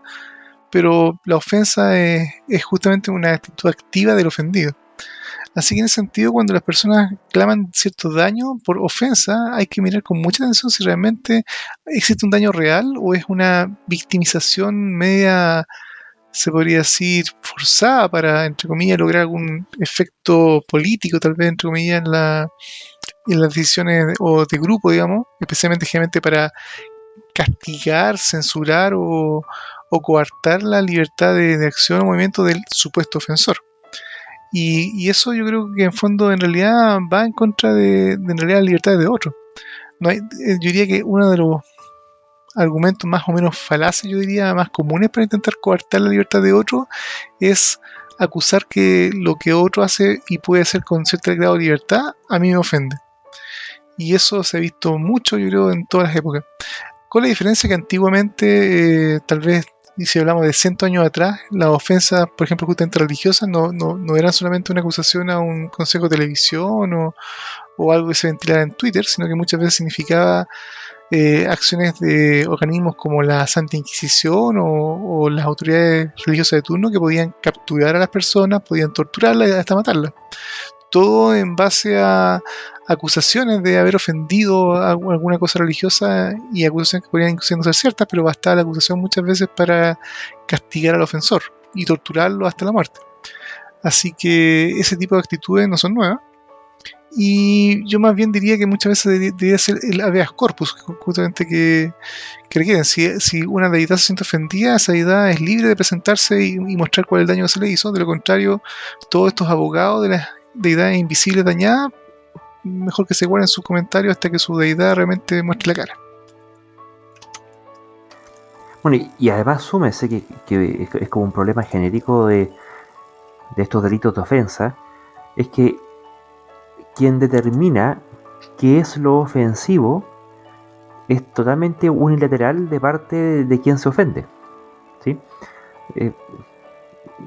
Pero la ofensa es justamente una actitud activa del ofendido. Así que en ese sentido, cuando las personas claman cierto daño por ofensa, hay que mirar con mucha atención si realmente existe un daño real o es una victimización media, se podría decir, forzada para, entre comillas, lograr algún efecto político, tal vez, entre comillas, en las decisiones de grupo, digamos, especialmente generalmente para castigar, censurar o coartar la libertad de acción o movimiento del supuesto ofensor. Y eso yo creo que en fondo en realidad va en contra de en realidad la libertad de otro. No hay, yo diría que uno de los argumentos más o menos falaces, yo diría, más comunes para intentar coartar la libertad de otro es acusar que lo que otro hace y puede hacer con cierto grado de libertad a mí me ofende. Y eso se ha visto mucho, yo creo, en todas las épocas. Con la diferencia que antiguamente, tal vez, y si hablamos de 100 años atrás, las ofensas, por ejemplo, justamente religiosas, no eran solamente una acusación a un consejo de televisión o algo que se ventilara en Twitter, sino que muchas veces significaba acciones de organismos como la Santa Inquisición o las autoridades religiosas de turno, que podían capturar a las personas, podían torturarlas y hasta matarlas. todo en base a acusaciones de haber ofendido a alguna cosa religiosa y acusaciones que podrían incluso no ser ciertas, pero bastaba la acusación muchas veces para castigar al ofensor y torturarlo hasta la muerte. Así que ese tipo de actitudes no son nuevas. Y yo más bien diría que muchas veces debería ser el habeas corpus, justamente que requieren. Si una deidad se siente ofendida, esa deidad es libre de presentarse y mostrar cuál es el daño que se le hizo. De lo contrario, todos estos abogados de las deidades invisibles dañadas, mejor que se guarden sus comentarios hasta que su deidad realmente muestre la cara. Bueno, y además súmese que es como un problema genérico de estos delitos de ofensa, es que quien determina qué es lo ofensivo es totalmente unilateral de parte de quien se ofende, ¿sí?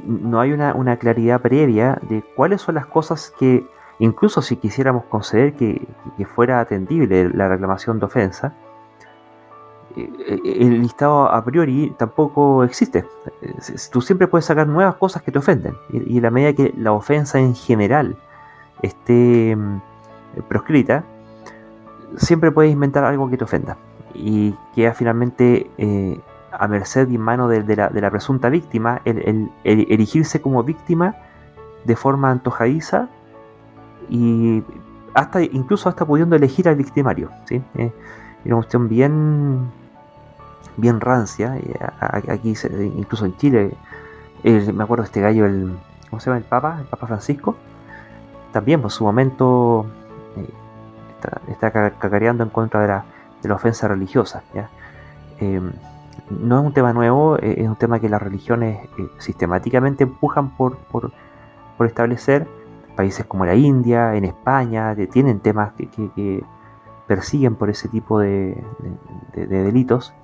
No hay una claridad previa de cuáles son las cosas que, incluso si quisiéramos conceder que fuera atendible la reclamación de ofensa, el listado a priori tampoco existe. Tú siempre puedes sacar nuevas cosas que te ofenden, y en la medida que la ofensa en general esté proscrita, siempre puedes inventar algo que te ofenda y queda finalmente a merced y en mano de la presunta víctima el erigirse como víctima de forma antojadiza, y incluso hasta pudiendo elegir al victimario, ¿sí? Es una cuestión bien rancia. Aquí incluso en Chile, me acuerdo de este gallo, ¿cómo se llama? El Papa Francisco, también por su momento está cacareando en contra de la ofensa religiosa, ¿ya? No es un tema nuevo, es un tema que las religiones sistemáticamente empujan por establecer. Países como la India, en España, tienen temas que persiguen por ese tipo de delitos.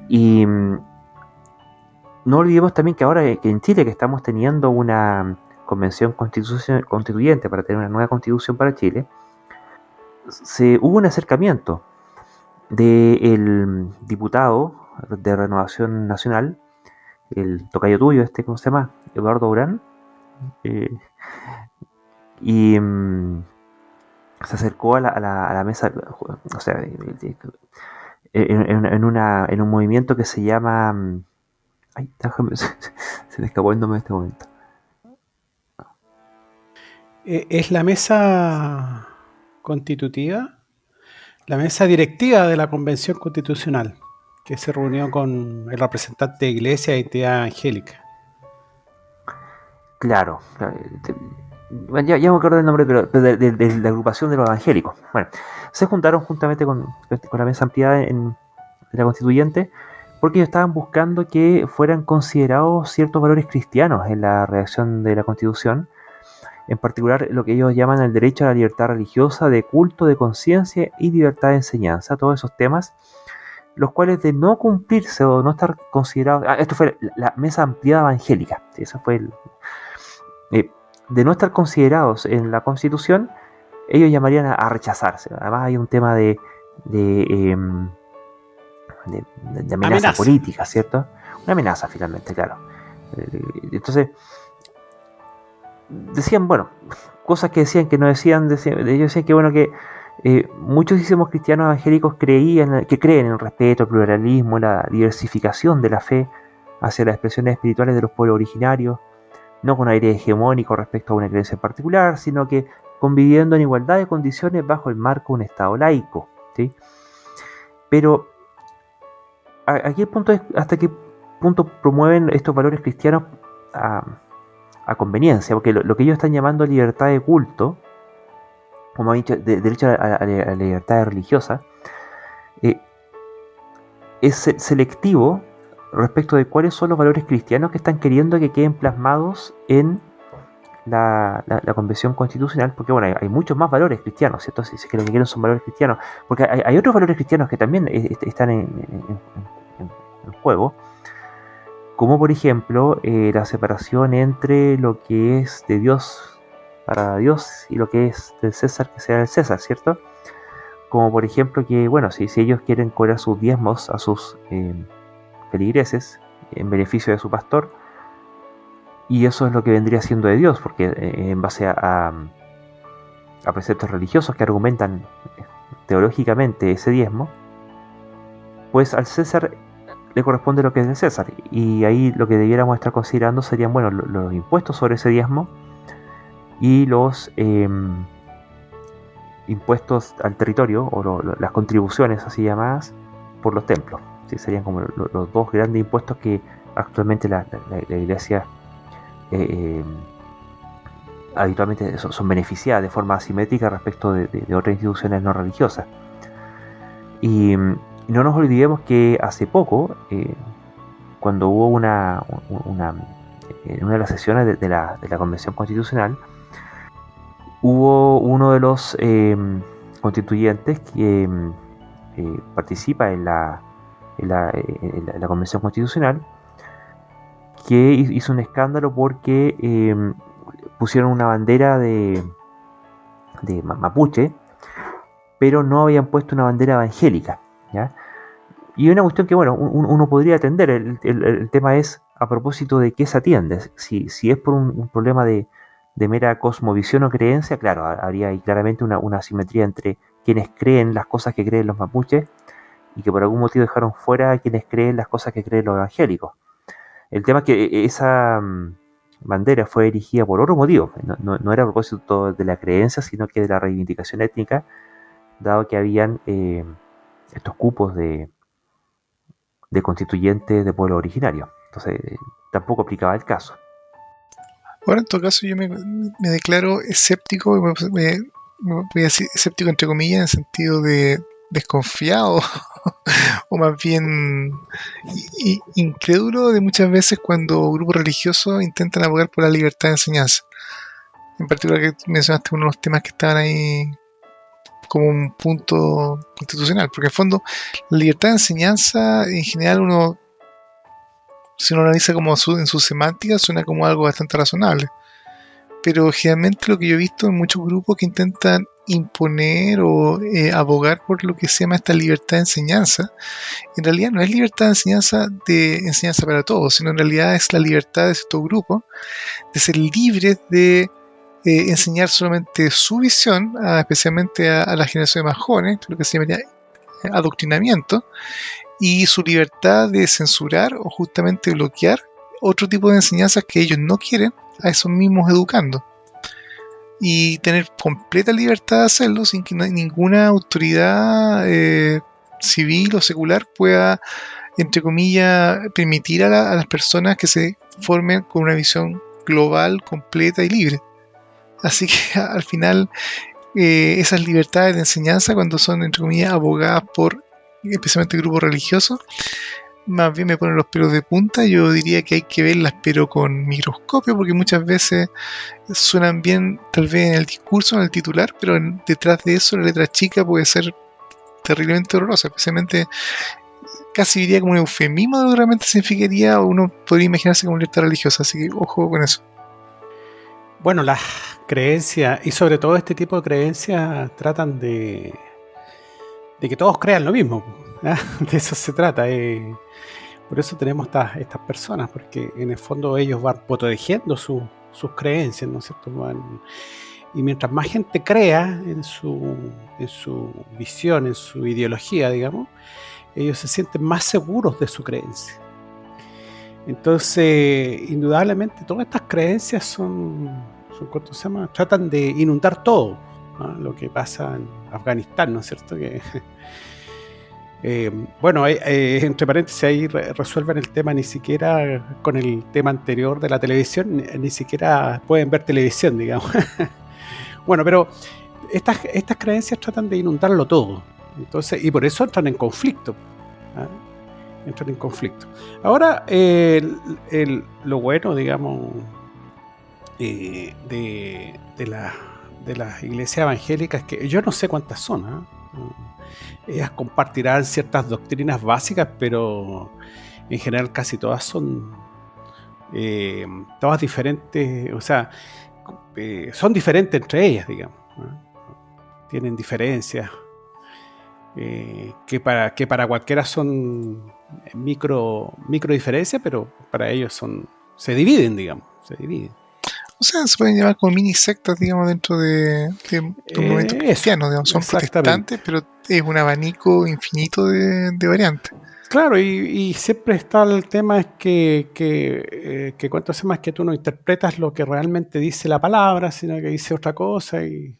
Y no olvidemos también que ahora que en Chile, que estamos teniendo una convención constituyente para tener una nueva constitución para Chile, hubo un acercamiento del diputado de Renovación Nacional, el tocayo tuyo, ¿cómo se llama? Eduardo Urán, y se acercó a la mesa, o sea, en un movimiento que se llama... Ay, déjame, se me escapó el nombre en este momento. Es la mesa constitutiva, la mesa directiva de la Convención Constitucional, que se reunió con el representante de Iglesia y Entidad Angélica. Claro. Bueno, ya me acuerdo del nombre, pero de la agrupación de los evangélicos. Bueno, se juntaron juntamente con la mesa ampliada en la constituyente, porque ellos estaban buscando que fueran considerados ciertos valores cristianos en la redacción de la Constitución, en particular lo que ellos llaman el derecho a la libertad religiosa, de culto, de conciencia y libertad de enseñanza, todos esos temas, los cuales de no cumplirse o no estar considerados... esto fue la mesa ampliada evangélica, ¿sí? Eso fue de no estar considerados en la Constitución, ellos llamarían a rechazarse. Además hay un tema de amenaza política, ¿cierto? Una amenaza finalmente, claro. Entonces, decían, bueno, cosas que decían que no decían, ellos decían que, bueno, que muchísimos cristianos evangélicos creen en el respeto, el pluralismo, la diversificación de la fe hacia las expresiones espirituales de los pueblos originarios, no con aire hegemónico respecto a una creencia en particular, sino que conviviendo en igualdad de condiciones bajo el marco de un Estado laico, ¿sí? Pero aquí el punto es hasta qué punto promueven estos valores cristianos a conveniencia, porque lo que ellos están llamando libertad de culto, como he dicho, derecho a la libertad religiosa, es selectivo respecto de cuáles son los valores cristianos que están queriendo que queden plasmados en la Convención Constitucional, porque bueno, hay muchos más valores cristianos, ¿cierto? Si es que lo que quieren son valores cristianos, porque hay otros valores cristianos que también están en juego, como por ejemplo la separación entre lo que es de Dios para Dios y lo que es del César que sea del César, ¿cierto? Como por ejemplo que, bueno, si ellos quieren cobrar sus diezmos a sus feligreses en beneficio de su pastor, y eso es lo que vendría siendo de Dios, porque en base a a preceptos religiosos que argumentan teológicamente ese diezmo, pues al César le corresponde lo que es del César. Y ahí lo que debiéramos estar considerando serían, bueno, los impuestos sobre ese diezmo y los impuestos al territorio, o las contribuciones así llamadas, por los templos. ¿Sí? Serían como los dos grandes impuestos que actualmente la Iglesia habitualmente son beneficiadas de forma asimétrica respecto de otras instituciones no religiosas. Y no nos olvidemos que hace poco, cuando hubo en una de las sesiones de la Convención Constitucional, hubo uno de los constituyentes que participa en la Convención Constitucional, que hizo un escándalo porque pusieron una bandera de mapuche, pero no habían puesto una bandera evangélica, ¿ya? Y una cuestión que, bueno, uno podría atender. El tema es a propósito de qué se atiende. Si es por un problema de mera cosmovisión o creencia, claro, habría ahí claramente una asimetría entre quienes creen las cosas que creen los mapuches y que por algún motivo dejaron fuera a quienes creen las cosas que creen los evangélicos. El tema es que esa bandera fue erigida por otro motivo. No era a propósito de la creencia, sino que de la reivindicación étnica, dado que habían estos cupos de constituyentes de pueblo originario. Entonces, tampoco aplicaba el caso. Ahora, en todo caso, yo me declaro escéptico, me voy a decir escéptico entre comillas, en el sentido de desconfiado, o más bien incrédulo de muchas veces cuando grupos religiosos intentan abogar por la libertad de enseñanza. En particular, que mencionaste uno de los temas que estaban ahí como un punto constitucional, porque en el fondo la libertad de enseñanza en general si uno analiza como en su semántica, suena como algo bastante razonable, pero generalmente lo que yo he visto en muchos grupos que intentan imponer o abogar por lo que se llama esta libertad de enseñanza, en realidad no es libertad de enseñanza para todos, sino en realidad es la libertad de estos grupos de ser libres de enseñar solamente su visión, especialmente a las generaciones más jóvenes, lo que se llamaría adoctrinamiento, y su libertad de censurar o justamente bloquear otro tipo de enseñanzas que ellos no quieren a esos mismos educando, y tener completa libertad de hacerlo sin que ninguna autoridad civil o secular pueda, entre comillas, permitir a las personas que se formen con una visión global, completa y libre. Así que al final esas libertades de enseñanza, cuando son, entre comillas, abogadas por especialmente grupos religiosos, más bien me ponen los pelos de punta. Yo diría que hay que verlas, pero con microscopio, porque muchas veces suenan bien tal vez en el discurso, en el titular, pero detrás de eso la letra chica puede ser terriblemente horrorosa, especialmente casi diría como un eufemismo de lo que realmente significaría, o uno podría imaginarse como libertad religiosa, así que ojo con eso. Bueno, las creencias, y sobre todo este tipo de creencias, tratan de que todos crean lo mismo, ¿eh? De eso se trata. Por eso tenemos estas personas, porque en el fondo ellos van protegiendo sus creencias, ¿no es cierto? Y mientras más gente crea en su visión, en su ideología, digamos, ellos se sienten más seguros de su creencia. Entonces, indudablemente, todas estas creencias ¿cómo se llama? Tratan de inundar todo, ¿no? Lo que pasa en Afganistán, ¿no es cierto? Que bueno, entre paréntesis, ahí resuelven el tema, ni siquiera con el tema anterior de la televisión, ni siquiera pueden ver televisión, digamos. Bueno, pero estas creencias tratan de inundarlo todo. Entonces, y por eso entran en conflicto. ¿Eh? Entran en conflicto. Ahora, lo bueno, digamos, de las iglesias evangélicas, que yo no sé cuántas son, ¿eh? Ellas compartirán ciertas doctrinas básicas, pero en general casi todas son todas diferentes, o sea, son diferentes entre ellas, digamos, ¿no? Tienen diferencias que para cualquiera son micro diferencias, pero para ellos se dividen, digamos, se dividen. sea, se pueden llamar como mini sectas, digamos, dentro de un movimiento Eso, cristiano, digamos. Son exactamente. protestantes, pero es un abanico infinito de variantes. Claro, y siempre está el tema es que cuánto hace más que tú no interpretas lo que realmente dice la palabra, sino que dice otra cosa y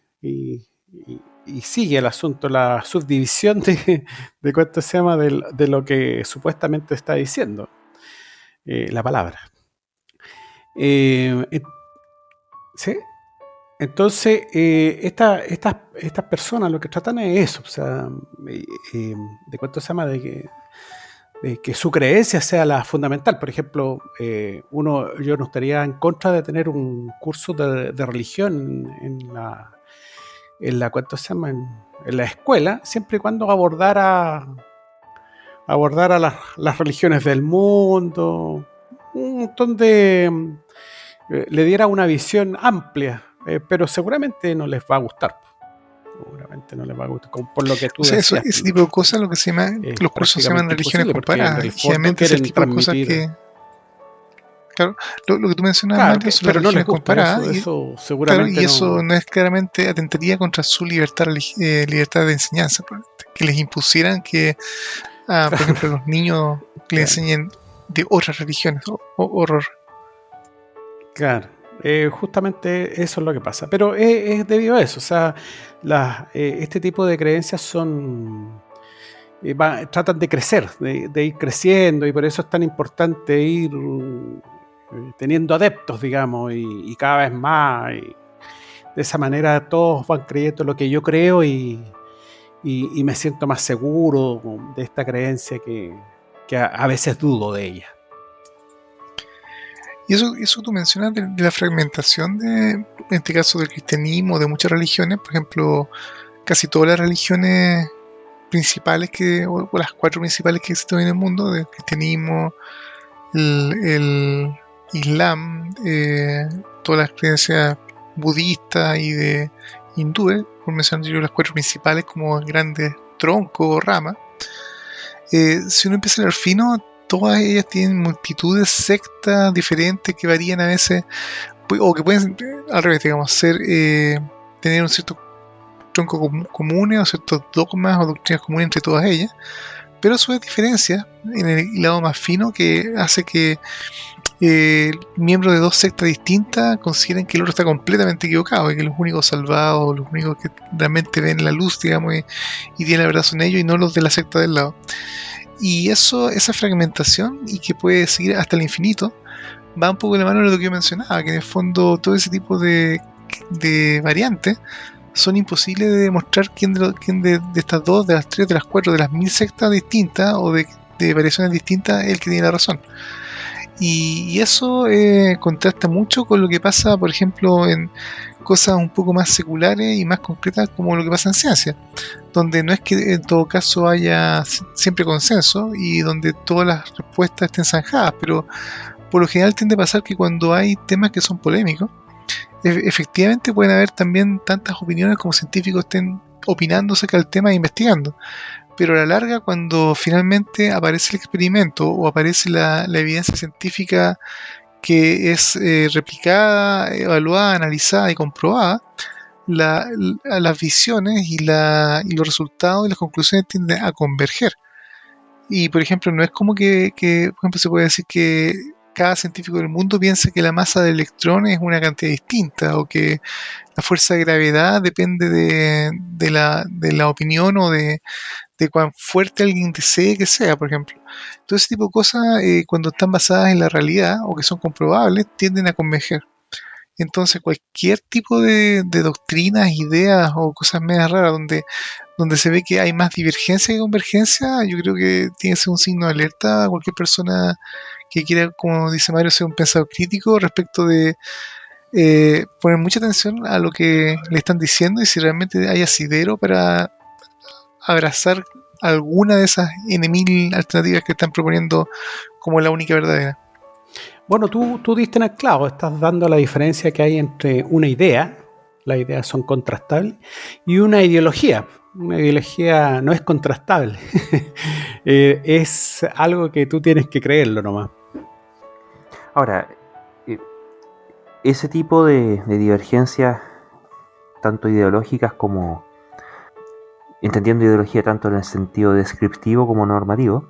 sigue el asunto, la subdivisión de cuánto se llama de lo que supuestamente está diciendo la palabra. Eh, en- ¿Sí? Entonces, estas personas lo que tratan es eso, o sea, de cuánto se llama, de que su creencia sea la fundamental. Por ejemplo, yo no estaría en contra de tener un curso de religión ¿cuánto se llama? En la escuela, siempre y cuando abordara las religiones del mundo, un montón le diera una visión amplia, pero seguramente no les va a gustar. Seguramente no les va a gustar, por lo que O tú sea, decías. ese tipo de cosas, lo que se llama, Es los cursos se llaman prácticamente religiones imposible porque en comparadas. el Y fondo generalmente es el quieren tipo de cosas transmitir. que, claro, lo que tú mencionas, Claro, Mario, son las pero no les religiones gusta comparadas. eso, Y eso claro, seguramente y eso no. no es claramente atentaría contra su libertad, libertad de enseñanza, probablemente. Que les impusieran que, por Claro, ejemplo, a los niños le claro, enseñen de otras religiones. Horror. claro. Justamente eso es lo que pasa. Pero es debido a eso. O sea, este tipo de creencias tratan de crecer, de ir creciendo, y por eso es tan importante ir teniendo adeptos, digamos, y cada vez más. Y de esa manera todos van creyendo lo que yo creo y me siento más seguro de esta creencia que a veces dudo de ella. Y eso tú mencionas de la fragmentación en este caso del cristianismo, de muchas religiones, por ejemplo, casi todas las religiones principales o las cuatro principales que existen en el mundo, del cristianismo, el islam, todas las creencias budistas y de hindúes, por mencionar yo las cuatro principales como grandes troncos o ramas. Si uno empieza a leer fino, todas ellas tienen multitud de sectas diferentes que varían a veces, o que pueden, al revés, digamos, tener un cierto tronco comunes o ciertos dogmas o doctrinas comunes entre todas ellas, pero a su vez diferencias en el lado más fino que hace que miembros de dos sectas distintas consideren que el otro está completamente equivocado y que los únicos salvados, los únicos que realmente ven la luz, digamos, y tienen la verdad son ellos y no los de la secta del lado. Y esa fragmentación, y que puede seguir hasta el infinito, va un poco de la mano de lo que yo mencionaba, que en el fondo todo ese tipo de variantes son imposibles de demostrar quién de estas dos, de las tres, de las cuatro, de las 1000 sectas distintas o de variaciones distintas es el que tiene la razón. Y eso contrasta mucho con lo que pasa, por ejemplo, en cosas un poco más seculares y más concretas como lo que pasa en ciencia, donde no es que en todo caso haya siempre consenso y donde todas las respuestas estén zanjadas, pero por lo general tiende a pasar que cuando hay temas que son polémicos, efectivamente pueden haber también tantas opiniones como científicos estén opinando acerca del tema e investigando. Pero a la larga, cuando finalmente aparece el experimento o aparece la evidencia científica que es replicada, evaluada, analizada y comprobada, las visiones y los resultados y las conclusiones tienden a converger. Y por ejemplo, no es como por ejemplo, se puede decir que cada científico del mundo piensa que la masa de electrones es una cantidad distinta o que la fuerza de gravedad depende de la opinión o de cuán fuerte alguien desee que sea, por ejemplo. Todo ese tipo de cosas, cuando están basadas en la realidad o que son comprobables, tienden a converger. Entonces, cualquier tipo de doctrinas, ideas o cosas medias raras donde se ve que hay más divergencia que convergencia, yo creo que tiene que ser un signo de alerta a cualquier persona que quiera, como dice Mario, ser un pensador crítico respecto de poner mucha atención a lo que le están diciendo y si realmente hay asidero para abrazar alguna de esas N.000 alternativas que están proponiendo como la única verdadera. Bueno, tú diste en el clavo, estás dando la diferencia que hay entre una idea, las ideas son contrastables, y una ideología. Una ideología no es contrastable, es algo que tú tienes que creerlo nomás. Ahora, ese tipo de divergencias, tanto ideológicas como, entendiendo ideología tanto en el sentido descriptivo como normativo,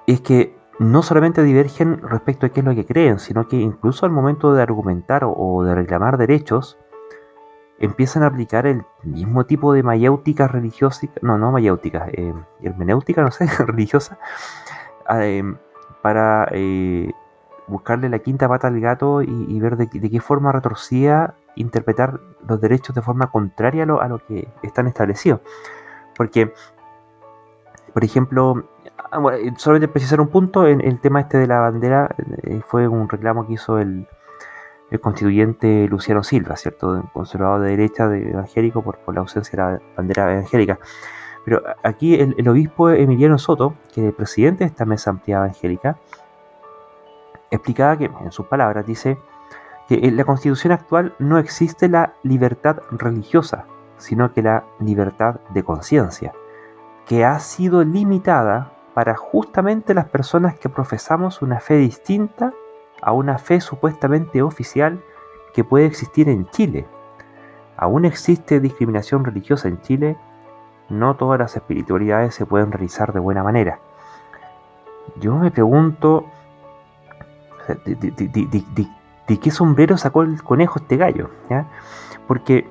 es que no solamente divergen respecto a qué es lo que creen, sino que incluso al momento de argumentar o de reclamar derechos, empiezan a aplicar el mismo tipo de mayéutica religiosa, no mayéutica, hermenéutica, no sé, religiosa, eh, para buscarle la quinta pata al gato y ver de qué forma retorcida interpretar los derechos de forma contraria a lo que están establecidos. Porque, por ejemplo, bueno, solamente precisar un punto, en el tema este de la bandera, fue un reclamo que hizo el constituyente Luciano Silva, ¿cierto? Conservador de derecha, de evangélico, por la ausencia de la bandera evangélica. Pero aquí el obispo Emiliano Soto, que es el presidente de esta mesa ampliada evangélica, explicaba que, en sus palabras, dice que en la constitución actual no existe la libertad religiosa, sino que la libertad de conciencia, que ha sido limitada para justamente las personas que profesamos una fe distinta a una fe supuestamente oficial que puede existir en Chile. Aún existe discriminación religiosa en Chile, no todas las espiritualidades se pueden realizar de buena manera. Yo me pregunto, ¿de qué sombrero sacó el conejo este gallo? ¿Ya? Porque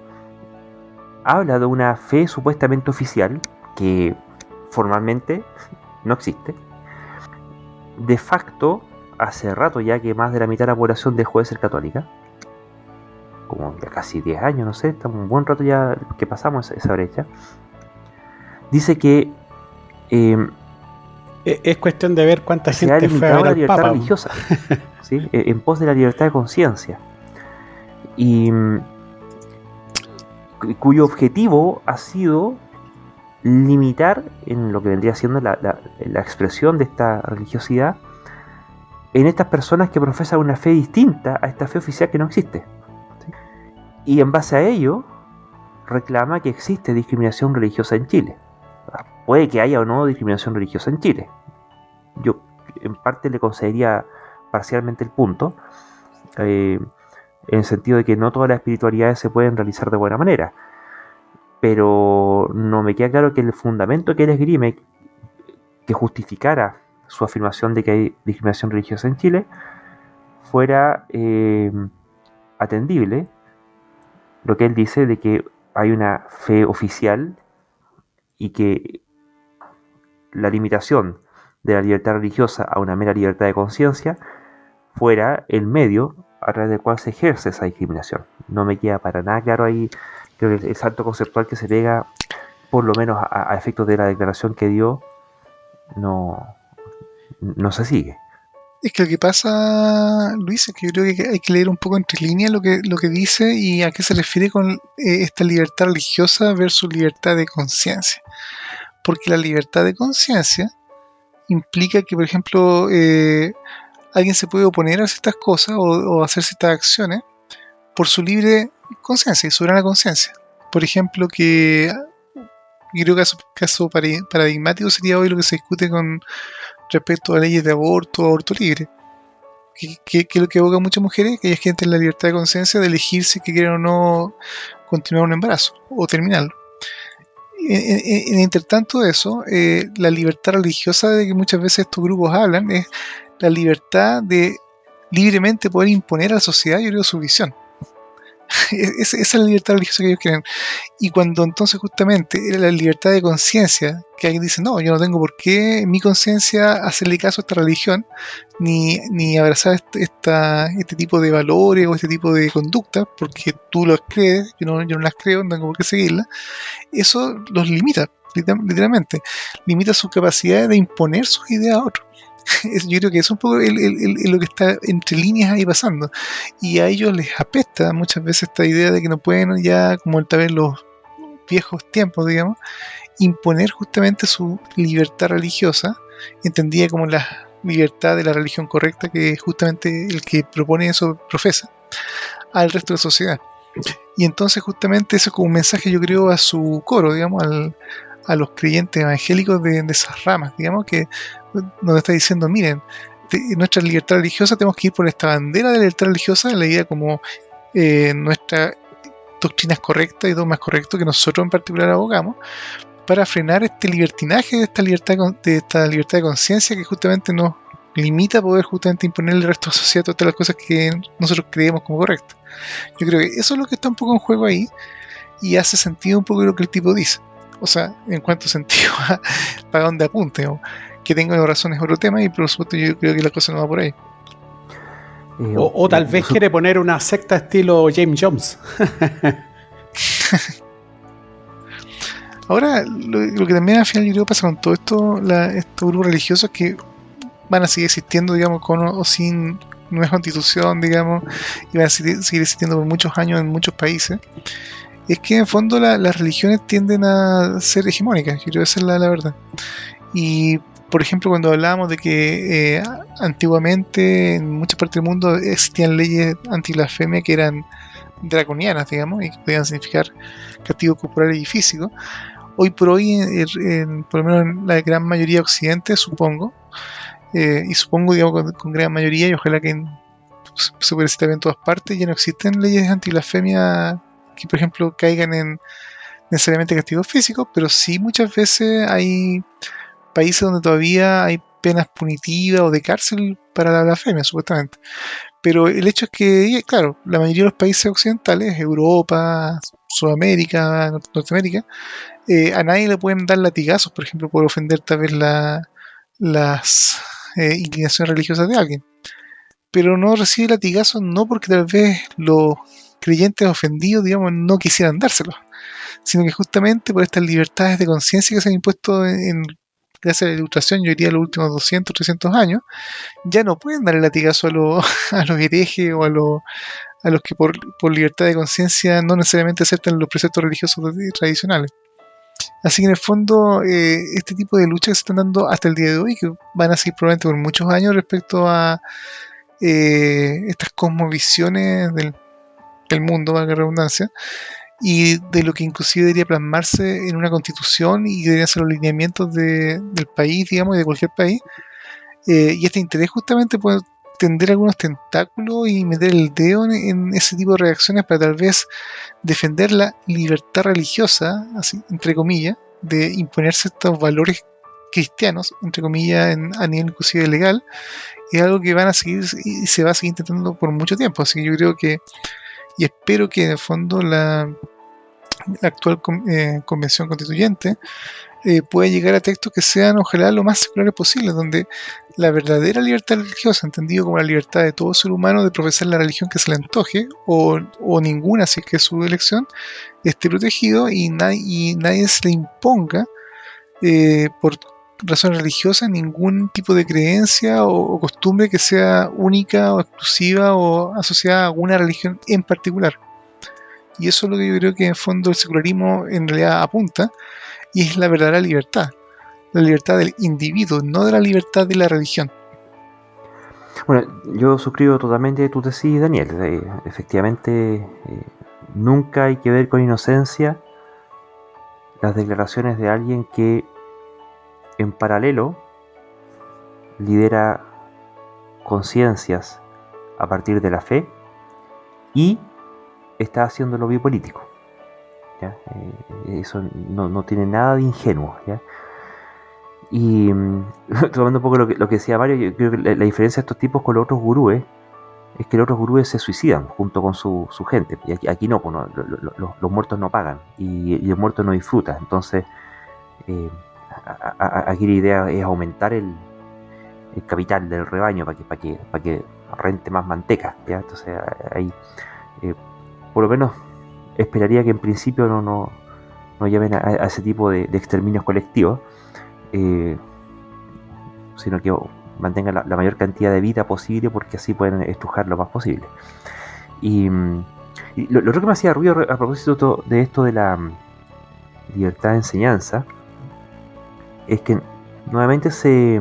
habla de una fe supuestamente oficial que formalmente no existe. De facto, hace rato ya que más de la mitad de la población dejó de ser católica. Como ya casi 10 años, no sé, estamos un buen rato ya que pasamos esa brecha. Dice que Es cuestión de ver cuánta se ha gente fue a limitado ver la al libertad Papa. religiosa, ¿sí? En pos de la libertad de conciencia. Y cuyo objetivo ha sido limitar en lo que vendría siendo la expresión de esta religiosidad en estas personas que profesan una fe distinta a esta fe oficial que no existe. ¿Sí? Y en base a ello reclama que existe discriminación religiosa en Chile. Puede que haya o no discriminación religiosa en Chile. Yo en parte le concedería parcialmente el punto, en el sentido de que no todas las espiritualidades se pueden realizar de buena manera. Pero no me queda claro que el fundamento que él esgrime, que justificara su afirmación de que hay discriminación religiosa en Chile, fuera atendible. Lo que él dice de que hay una fe oficial y que la limitación de la libertad religiosa a una mera libertad de conciencia fuera el medio a través del cual se ejerce esa discriminación. No me queda para nada claro ahí. Creo que el salto conceptual que se pega, por lo menos a efectos de la declaración que dio, no se sigue. Es que lo que pasa, Luis, es que yo creo que hay que leer un poco entre líneas lo que dice y a qué se refiere con esta libertad religiosa versus libertad de conciencia. Porque la libertad de conciencia implica que, por ejemplo, alguien se puede oponer a ciertas cosas o hacer ciertas acciones por su libre conciencia y soberana conciencia. Por ejemplo, que yo creo que caso paradigmático sería hoy lo que se discute con respecto a leyes de aborto libre. Que es lo que evoca a muchas mujeres, que ellas quieren tener la libertad de conciencia de elegir si quieren o no continuar un embarazo o terminarlo. En intertanto de eso, la libertad religiosa de que muchas veces estos grupos hablan es la libertad de libremente poder imponer a la sociedad, yo creo, su visión. Esa es la libertad religiosa que ellos quieren. Y cuando entonces justamente la libertad de conciencia, que alguien dice, no, yo no tengo por qué en mi conciencia hacerle caso a esta religión, ni abrazar este tipo de valores o este tipo de conductas, porque tú los crees, yo no las creo, no tengo por qué seguirlas, eso los limita, literalmente. Limita su capacidad de imponer sus ideas a otros. Yo creo que es un poco lo que está entre líneas ahí pasando. Y a ellos les apesta muchas veces esta idea de que no pueden ya, como tal vez los viejos tiempos, digamos, imponer justamente su libertad religiosa, entendida como la libertad de la religión correcta, que justamente el que propone eso profesa, al resto de la sociedad. Y entonces justamente eso es como un mensaje, yo creo, a su coro, digamos, a los creyentes evangélicos de esas ramas, digamos, que donde está diciendo, miren, nuestra libertad religiosa, tenemos que ir por esta bandera de la libertad religiosa, la idea como nuestra doctrina es correcta y dogma es correcto, que nosotros en particular abogamos, para frenar este libertinaje de esta libertad de conciencia que justamente nos limita a poder justamente imponerle al resto de la sociedad todas las cosas que nosotros creemos como correctas. Yo creo que eso es lo que está un poco en juego ahí y hace sentido un poco lo que el tipo dice. O sea, en cuanto sentido a para dónde apunte, digamos. Que tenga razón es otro tema y por supuesto yo creo que la cosa no va por ahí. O tal vez quiere poner una secta estilo James Jones. Ahora, lo que también al final yo creo pasa con todo esto, estos grupos religiosos que van a seguir existiendo, digamos, con o sin nueva constitución, digamos, y van a seguir existiendo por muchos años en muchos países, es que en fondo las religiones tienden a ser hegemónicas, yo creo que esa es la verdad. Y, por ejemplo, cuando hablábamos de que antiguamente en muchas partes del mundo existían leyes antiblasfemia que eran draconianas, digamos, y que podían significar castigos corporales y físicos, hoy por hoy, por lo menos en la gran mayoría de Occidente, supongo, y supongo, digamos, con gran mayoría, y ojalá que se puede citar en todas partes, ya no existen leyes antiblasfemia que, por ejemplo, caigan en necesariamente castigos físicos, pero sí muchas veces hay países donde todavía hay penas punitivas o de cárcel para la blasfemia, supuestamente. Pero el hecho es que, claro, la mayoría de los países occidentales, Europa, Sudamérica, Norteamérica, a nadie le pueden dar latigazos, por ejemplo, por ofender tal vez las inclinaciones religiosas de alguien. Pero no recibe latigazos no porque tal vez los creyentes ofendidos, digamos, no quisieran dárselos, sino que justamente por estas libertades de conciencia que se han impuesto gracias a la ilustración, yo diría los últimos 200, 300 años, ya no pueden dar el latigazo a los herejes o a los que por libertad de conciencia no necesariamente aceptan los preceptos religiosos tradicionales. Así que en el fondo, este tipo de luchas que se están dando hasta el día de hoy, que van a seguir probablemente por muchos años respecto a estas cosmovisiones del mundo, valga la redundancia, y de lo que inclusive debería plasmarse en una constitución y deberían ser los lineamientos del país, digamos, y de cualquier país. Y este interés justamente puede tender algunos tentáculos y meter el dedo en ese tipo de reacciones para tal vez defender la libertad religiosa, así, entre comillas, de imponerse estos valores cristianos, entre comillas, a nivel inclusive legal, es algo que van a seguir y se va a seguir intentando por mucho tiempo. Así que yo creo que y espero que en el fondo la actual convención constituyente pueda llegar a textos que sean ojalá lo más seculares posible, donde la verdadera libertad religiosa, entendido como la libertad de todo ser humano de profesar la religión que se le antoje o ninguna si es que es su elección, esté protegido y nadie se le imponga por razones religiosas ningún tipo de creencia o costumbre que sea única o exclusiva o asociada a alguna religión en particular. Y eso es lo que yo creo que en el fondo el secularismo en realidad apunta, y es la verdadera libertad. La libertad del individuo, no de la libertad de la religión. Bueno, yo suscribo totalmente tu tesis, Daniel. Efectivamente, nunca hay que ver con inocencia las declaraciones de alguien que en paralelo lidera conciencias a partir de la fe y está haciendo lobby político, ¿ya? Eso no tiene nada de ingenuo, ¿ya? Y tomando un poco lo que decía Mario, yo creo que la diferencia de estos tipos con los otros gurúes es que los otros gurúes se suicidan junto con su gente, y aquí no, pues los muertos no pagan y el muerto no disfruta. Entonces aquí la idea es aumentar el capital del rebaño para que rente más manteca, ¿ya? Entonces ahí por lo menos esperaría que en principio no lleven a ese tipo de exterminios colectivos, sino que mantengan la mayor cantidad de vida posible, porque así pueden estrujar lo más posible. Y lo otro que me hacía ruido a propósito de esto de la libertad de enseñanza es que nuevamente se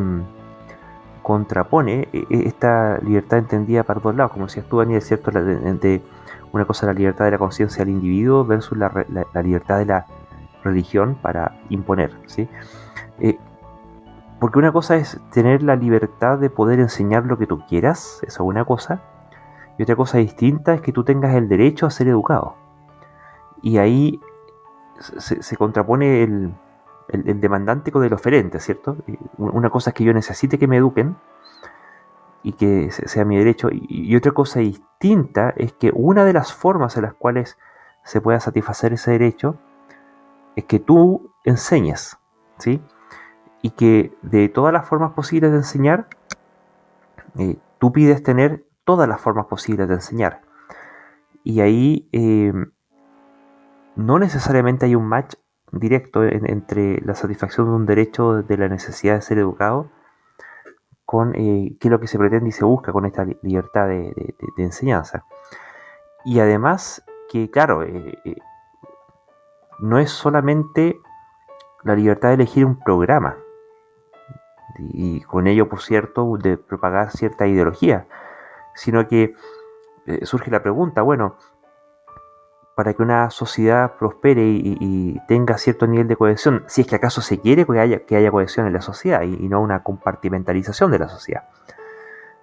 contrapone esta libertad entendida para dos lados, como decías tú, Daniel, ¿cierto? De una cosa la libertad de la conciencia del individuo versus la libertad de la religión para imponer, ¿sí? Porque una cosa es tener la libertad de poder enseñar lo que tú quieras, eso es una cosa, y otra cosa distinta es que tú tengas el derecho a ser educado. Y ahí se contrapone el demandante con el oferente, ¿cierto? Una cosa es que yo necesite que me eduquen y que sea mi derecho, y otra cosa distinta es que una de las formas en las cuales se pueda satisfacer ese derecho es que tú enseñes, ¿sí? Y que de todas las formas posibles de enseñar, tú pides tener todas las formas posibles de enseñar. Y ahí no necesariamente hay un match directo entre la satisfacción de un derecho de la necesidad de ser educado con qué es lo que se pretende y se busca con esta libertad de enseñanza. Y además que, claro, no es solamente la libertad de elegir un programa y con ello, por cierto, de propagar cierta ideología, sino que surge la pregunta, bueno, para que una sociedad prospere y tenga cierto nivel de cohesión, si es que acaso se quiere que haya cohesión en la sociedad y no una compartimentalización de la sociedad.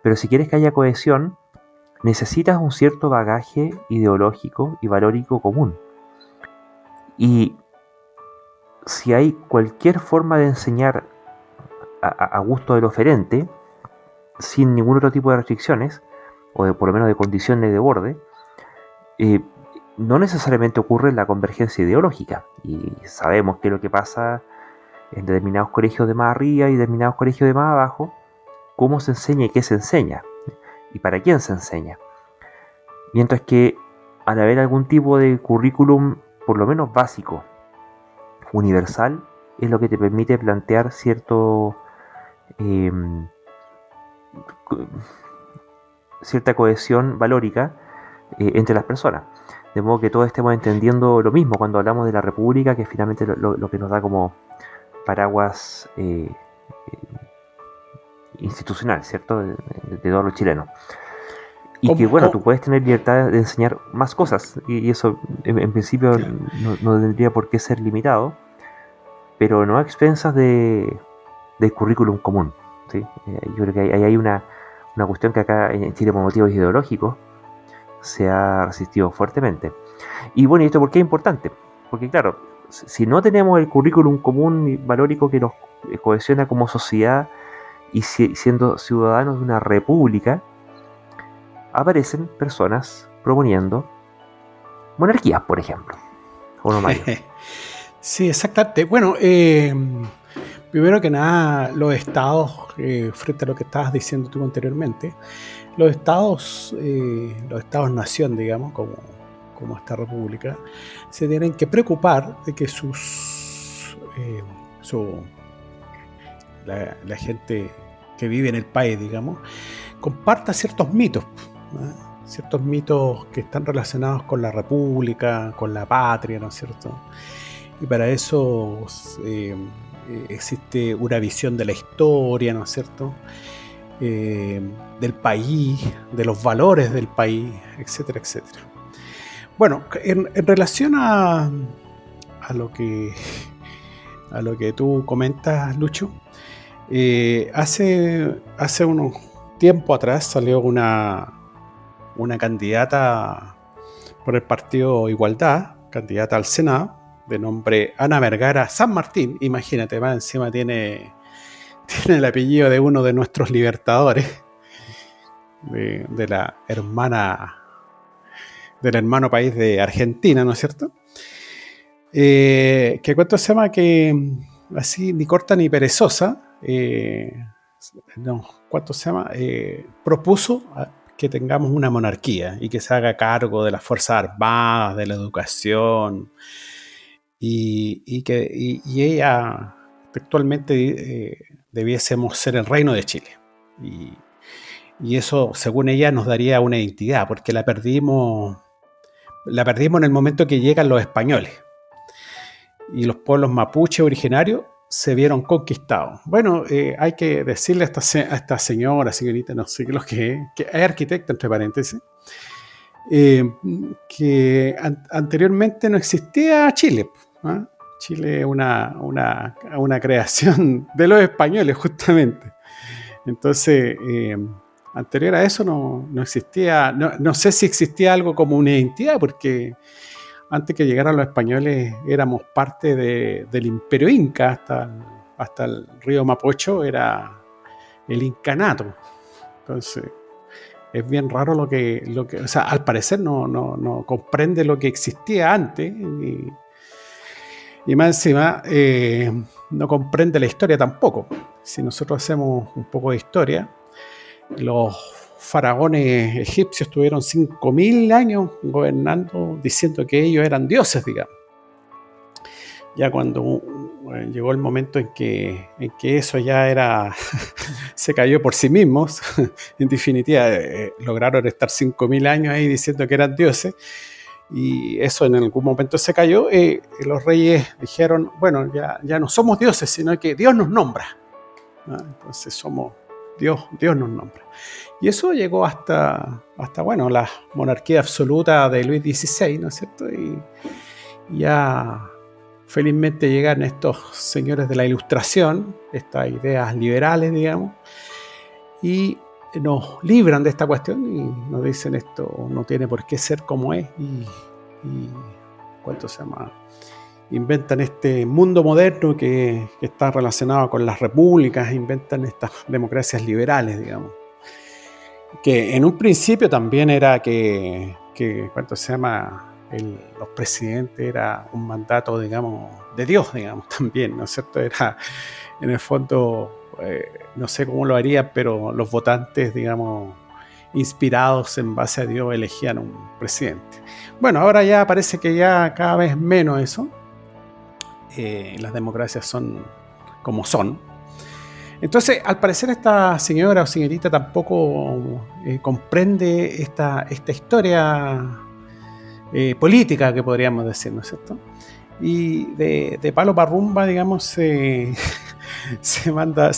Pero si quieres que haya cohesión, necesitas un cierto bagaje ideológico y valórico común. Y si hay cualquier forma de enseñar a gusto del oferente, sin ningún otro tipo de restricciones, o por lo menos de condiciones de borde, no necesariamente ocurre la convergencia ideológica. Y sabemos que lo que pasa en determinados colegios de más arriba y determinados colegios de más abajo, cómo se enseña y qué se enseña, y para quién se enseña. Mientras que al haber algún tipo de currículum, por lo menos básico, universal, es lo que te permite plantear cierta cohesión valórica entre las personas. De modo que todos estemos entendiendo lo mismo cuando hablamos de la república, que finalmente lo que nos da como paraguas institucional, ¿cierto? De todos los chilenos. Y que, bueno, tú puedes tener libertad de enseñar más cosas, y eso en principio no tendría por qué ser limitado, pero no a expensas del currículum común, ¿sí? Yo creo que ahí hay una cuestión que acá en Chile, por motivos ideológicos, se ha resistido fuertemente. Y bueno, ¿y esto por qué es importante? Porque claro, si no tenemos el currículum común y valórico que nos cohesiona como sociedad y siendo ciudadanos de una república, aparecen personas proponiendo monarquías, por ejemplo. ¿O no, Mario? Sí, exactamente. Bueno, primero que nada, los estados, frente a lo que estabas diciendo tú anteriormente, los estados nación, digamos, como esta república, se tienen que preocupar de que la gente que vive en el país, digamos, comparta ciertos mitos, ¿no? Ciertos mitos que están relacionados con la república, con la patria, ¿no es cierto? Y para eso existe una visión de la historia, ¿no es cierto? Del país, de los valores del país, etcétera, etcétera. Bueno, en relación a lo que tú comentas, Lucho, hace unos tiempo atrás salió una candidata por el partido Igualdad, candidata al Senado, de nombre Ana Vergara San Martín. Imagínate, más encima tiene el apellido de uno de nuestros libertadores, de la hermana, del hermano país de Argentina, ¿no es cierto? Que cuánto se llama, que así ni corta ni perezosa, ¿cuánto se llama? Propuso que tengamos una monarquía y que se haga cargo de las Fuerzas Armadas, de la educación, y ella textualmente debiésemos ser el reino de Chile. Y eso, según ella, nos daría una identidad, porque la perdimos en el momento que llegan los españoles. Y los pueblos mapuche originarios se vieron conquistados. Bueno, hay que decirle a esta señorita, no sé qué lo que es arquitecta, entre paréntesis, que anteriormente no existía Chile, ¿eh? Chile es una creación de los españoles, justamente. Entonces, anterior a eso no existía, no sé si existía algo como una identidad, porque antes que llegaran los españoles éramos parte del imperio inca, hasta el río Mapocho era el incanato. Entonces, es bien raro o sea, al parecer no comprende lo que existía antes y más encima no comprende la historia tampoco. Si nosotros hacemos un poco de historia, los faraones egipcios tuvieron 5.000 años gobernando, diciendo que ellos eran dioses, digamos. Ya cuando llegó el momento en que eso ya era se cayó por sí mismos, en definitiva lograron estar 5.000 años ahí diciendo que eran dioses, y eso en algún momento se cayó. Los reyes dijeron, bueno, ya no somos dioses, sino que Dios nos nombra, ¿no? Entonces somos Dios nos nombra. Y eso llegó hasta bueno, la monarquía absoluta de Luis XVI, ¿no es cierto? Y ya felizmente llegan estos señores de la Ilustración, estas ideas liberales, digamos, y nos libran de esta cuestión y nos dicen esto no tiene por qué ser como es, y ¿cuánto se llama? Inventan este mundo moderno que está relacionado con las repúblicas, inventan estas democracias liberales, digamos, que en un principio también era que ¿cuánto se llama? Los presidentes era un mandato, digamos, de Dios, digamos, también, ¿no es cierto? Era, en el fondo, no sé cómo lo harían, pero los votantes, digamos, inspirados en base a Dios, elegían un presidente. Bueno, ahora ya parece que ya cada vez menos eso. Las democracias son como son. Entonces, al parecer esta señora o señorita tampoco comprende esta historia política, que podríamos decir, ¿no es cierto? Y de palo para rumba, digamos, se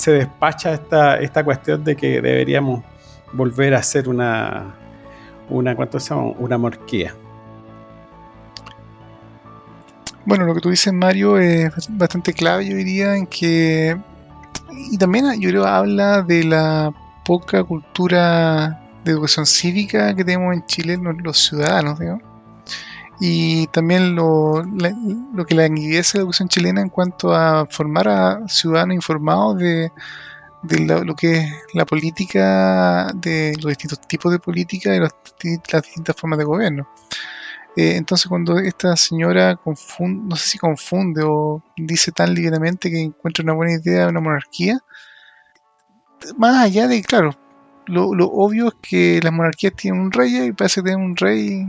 despacha esta cuestión de que deberíamos volver a hacer una monarquía. Bueno, lo que tú dices, Mario, es bastante clave, yo diría, en que... Y también yo creo habla de la poca cultura de educación cívica que tenemos en Chile los ciudadanos, digamos. Y también lo que la languidece la educación chilena en cuanto a formar a ciudadanos informados de lo que es la política, de los distintos tipos de política y las distintas formas de gobierno. Entonces, cuando esta señora no sé si confunde o dice tan ligeramente que encuentra una buena idea de una monarquía, más allá de, claro, lo obvio es que las monarquías tienen un rey y parece que tienen un rey,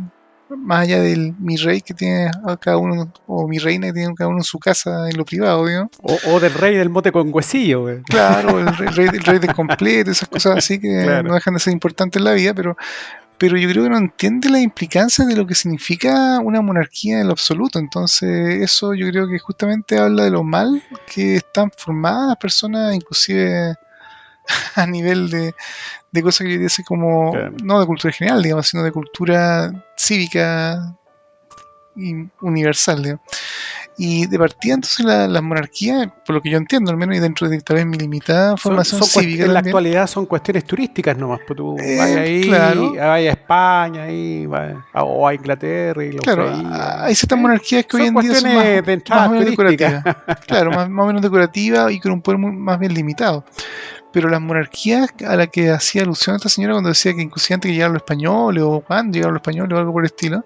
más allá del mi rey que tiene a cada uno, o mi reina que tiene cada uno en su casa en lo privado, digamos. O del rey del mote con huesillo, güey. Claro, el rey del completo, esas cosas así que claro, no dejan de ser importantes en la vida, pero yo creo que no entiende la implicancia de lo que significa una monarquía en lo absoluto. Entonces, eso yo creo que justamente habla de lo mal que están formadas las personas, inclusive a nivel de cosas que yo diría como, claro, no de cultura general, digamos, sino de cultura cívica y universal, digamos. Y de partida, entonces, las monarquías, por lo que yo entiendo, al menos, y dentro de tal vez mi limitada formación cívica. En la actualidad son cuestiones turísticas nomás, pues tú vas ahí, claro, vas a España, ahí, o a Inglaterra, y lo claro, hay ciertas monarquías que hoy en día son más o menos decorativas. Claro, más o menos decorativas y con un poder más bien limitado. Pero las monarquías a las que hacía alusión esta señora cuando decía que inclusive antes que llegaron los españoles o cuando llegaron los españoles o algo por el estilo,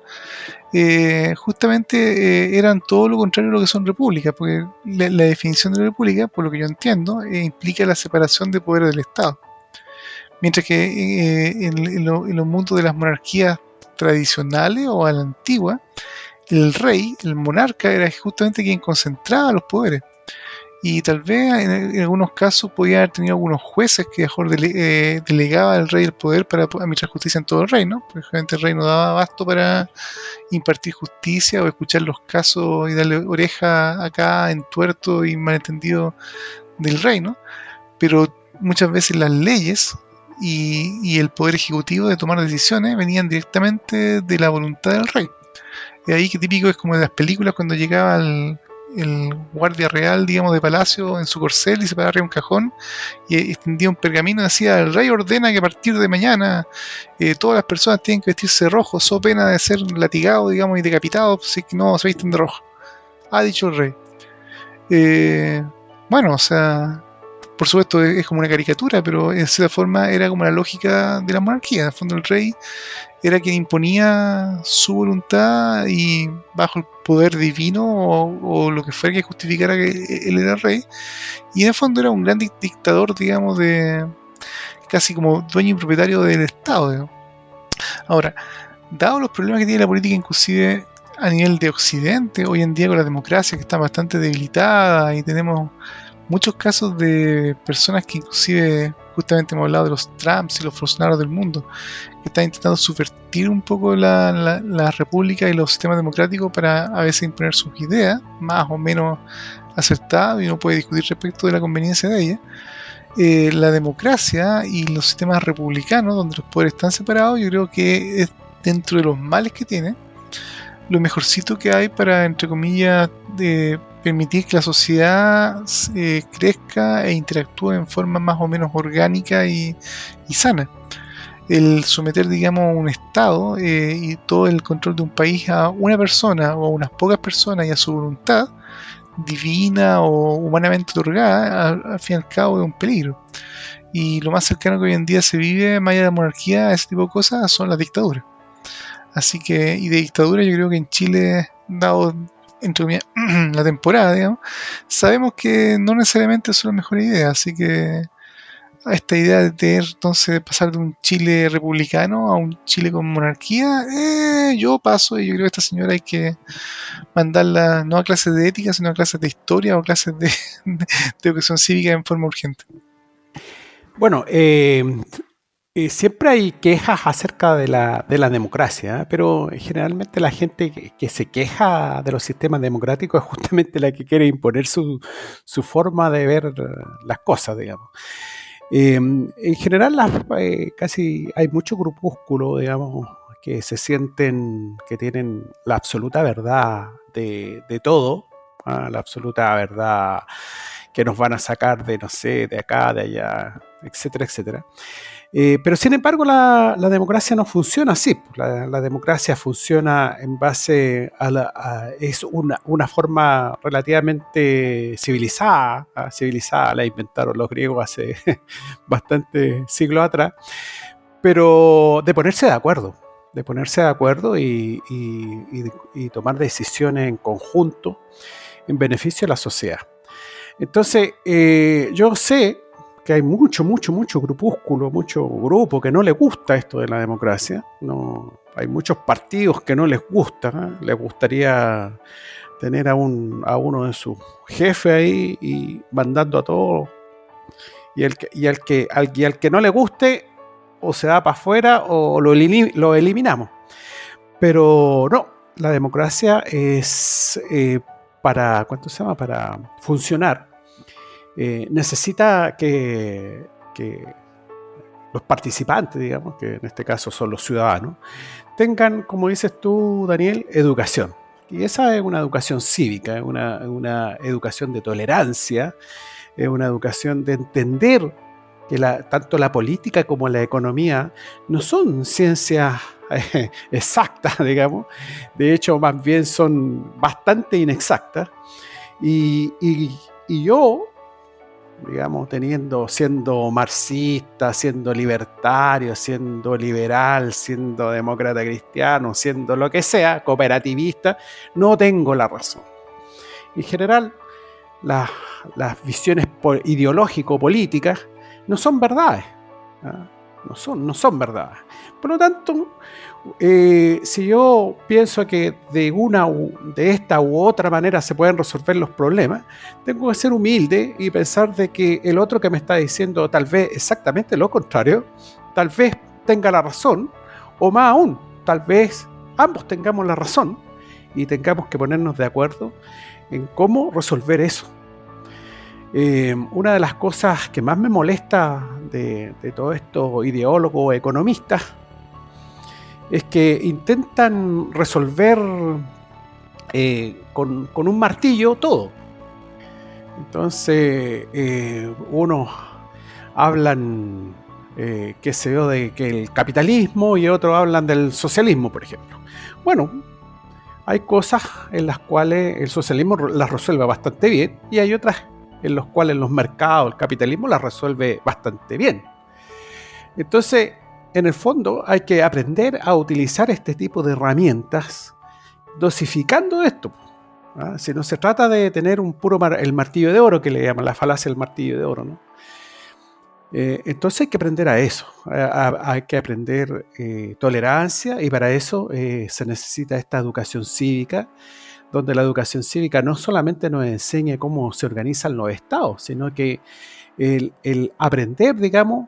justamente eran todo lo contrario a lo que son repúblicas, porque la definición de la república, por lo que yo entiendo, implica la separación de poderes del Estado. Mientras que en los mundos de las monarquías tradicionales o a la antigua, el rey, el monarca, era justamente quien concentraba los poderes. Y tal vez en algunos casos podía haber tenido algunos jueces que mejor delegaba al rey el poder para administrar justicia en todo el reino, porque realmente el rey no daba abasto para impartir justicia o escuchar los casos y darle oreja acá en tuerto y malentendido del reino, pero muchas veces las leyes y el poder ejecutivo de tomar decisiones venían directamente de la voluntad del rey. Y ahí que típico es como de las películas cuando llegaba el guardia real, digamos, de palacio en su corcel y se paraba arriba de un cajón y extendía un pergamino y decía: el rey ordena que a partir de mañana todas las personas tienen que vestirse de rojo, so pena de ser latigado, digamos, y decapitado si que no se visten de rojo. Ha dicho el rey. Bueno, o sea, por supuesto es como una caricatura, pero en cierta forma era como la lógica de la monarquía. En el fondo el rey era quien imponía su voluntad y bajo el poder divino o lo que fuera que justificara que él era rey. Y en el fondo era un gran dictador, digamos, de casi como dueño y propietario del Estado, digamos. Ahora, dado los problemas que tiene la política, inclusive a nivel de Occidente, hoy en día con la democracia que está bastante debilitada y tenemos muchos casos de personas que inclusive, justamente hemos hablado de los Trumps y los Bolsonaros del mundo, que están intentando subvertir un poco la república y los sistemas democráticos para a veces imponer sus ideas, más o menos acertadas, y uno puede discutir respecto de la conveniencia de ellas. La democracia y los sistemas republicanos, donde los poderes están separados, yo creo que es dentro de los males que tiene, lo mejorcito que hay para, entre comillas, permitir que la sociedad crezca e interactúe en forma más o menos orgánica y sana. El someter, digamos, un Estado y todo el control de un país a una persona o a unas pocas personas y a su voluntad divina o humanamente otorgada, al fin y al cabo es un peligro. Y lo más cercano que hoy en día se vive, más allá de la monarquía, a ese tipo de cosas, son las dictaduras. Así que, y de dictadura, yo creo que en Chile, dado entre comillas, la temporada, digamos, sabemos que no necesariamente son las mejores ideas. Así que a esta idea de tener, entonces, pasar de un Chile republicano a un Chile con monarquía, yo paso, y yo creo que esta señora hay que mandarla no a clases de ética, sino a clases de historia o clases de educación cívica en forma urgente. Bueno, siempre hay quejas acerca de la democracia, pero generalmente la gente que se queja de los sistemas democráticos es justamente la que quiere imponer su forma de ver las cosas, digamos. En general, casi hay mucho grupúsculo, digamos, que se sienten que tienen la absoluta verdad de todo, la absoluta verdad que nos van a sacar de, no sé, de acá, de allá, etcétera, etcétera. Pero sin embargo la democracia no funciona así. La democracia funciona en base es una forma relativamente civilizada. Civilizada la inventaron los griegos hace bastante siglos atrás, pero de ponerse de acuerdo. Y tomar decisiones en conjunto en beneficio de la sociedad. Entonces, yo sé que hay mucho grupúsculo, mucho grupo que no le gusta esto de la democracia. No, hay muchos partidos que no les gusta, ¿eh? Les gustaría tener a uno de sus jefes ahí y mandando a todos. Y al que no le guste, o se va para afuera o lo eliminamos. Pero no, la democracia es para funcionar. Necesita que los participantes, digamos, que en este caso son los ciudadanos, tengan, como dices tú, Daniel, educación. Y esa es una educación cívica, es una educación de tolerancia, es una educación de entender que tanto la política como la economía no son ciencias exactas, digamos. De hecho, más bien son bastante inexactas. Y yo, digamos, siendo marxista, siendo libertario, siendo liberal, siendo demócrata cristiano, siendo lo que sea, cooperativista, no tengo la razón. En general, las visiones ideológico-políticas no son verdades, ¿ah? No son verdades. Por lo tanto, si yo pienso que de esta u otra manera se pueden resolver los problemas, tengo que ser humilde y pensar de que el otro que me está diciendo tal vez exactamente lo contrario, tal vez tenga la razón, o más aún, tal vez ambos tengamos la razón y tengamos que ponernos de acuerdo en cómo resolver eso. Una de las cosas que más me molesta de todos estos ideólogos economistas es que intentan resolver con un martillo todo. Entonces, unos hablan, qué sé yo, de que el capitalismo y otros hablan del socialismo, por ejemplo. Bueno, hay cosas en las cuales el socialismo las resuelve bastante bien y hay otras en las cuales los mercados, el capitalismo las resuelve bastante bien. Entonces, en el fondo hay que aprender a utilizar este tipo de herramientas dosificando esto. ¿Ah? Si no se trata de tener un puro el martillo de oro, que le llaman la falacia del martillo de oro, ¿no? Entonces hay que aprender a eso, hay que aprender tolerancia, y para eso se necesita esta educación cívica, donde la educación cívica no solamente nos enseña cómo se organizan los estados, sino que el aprender, digamos,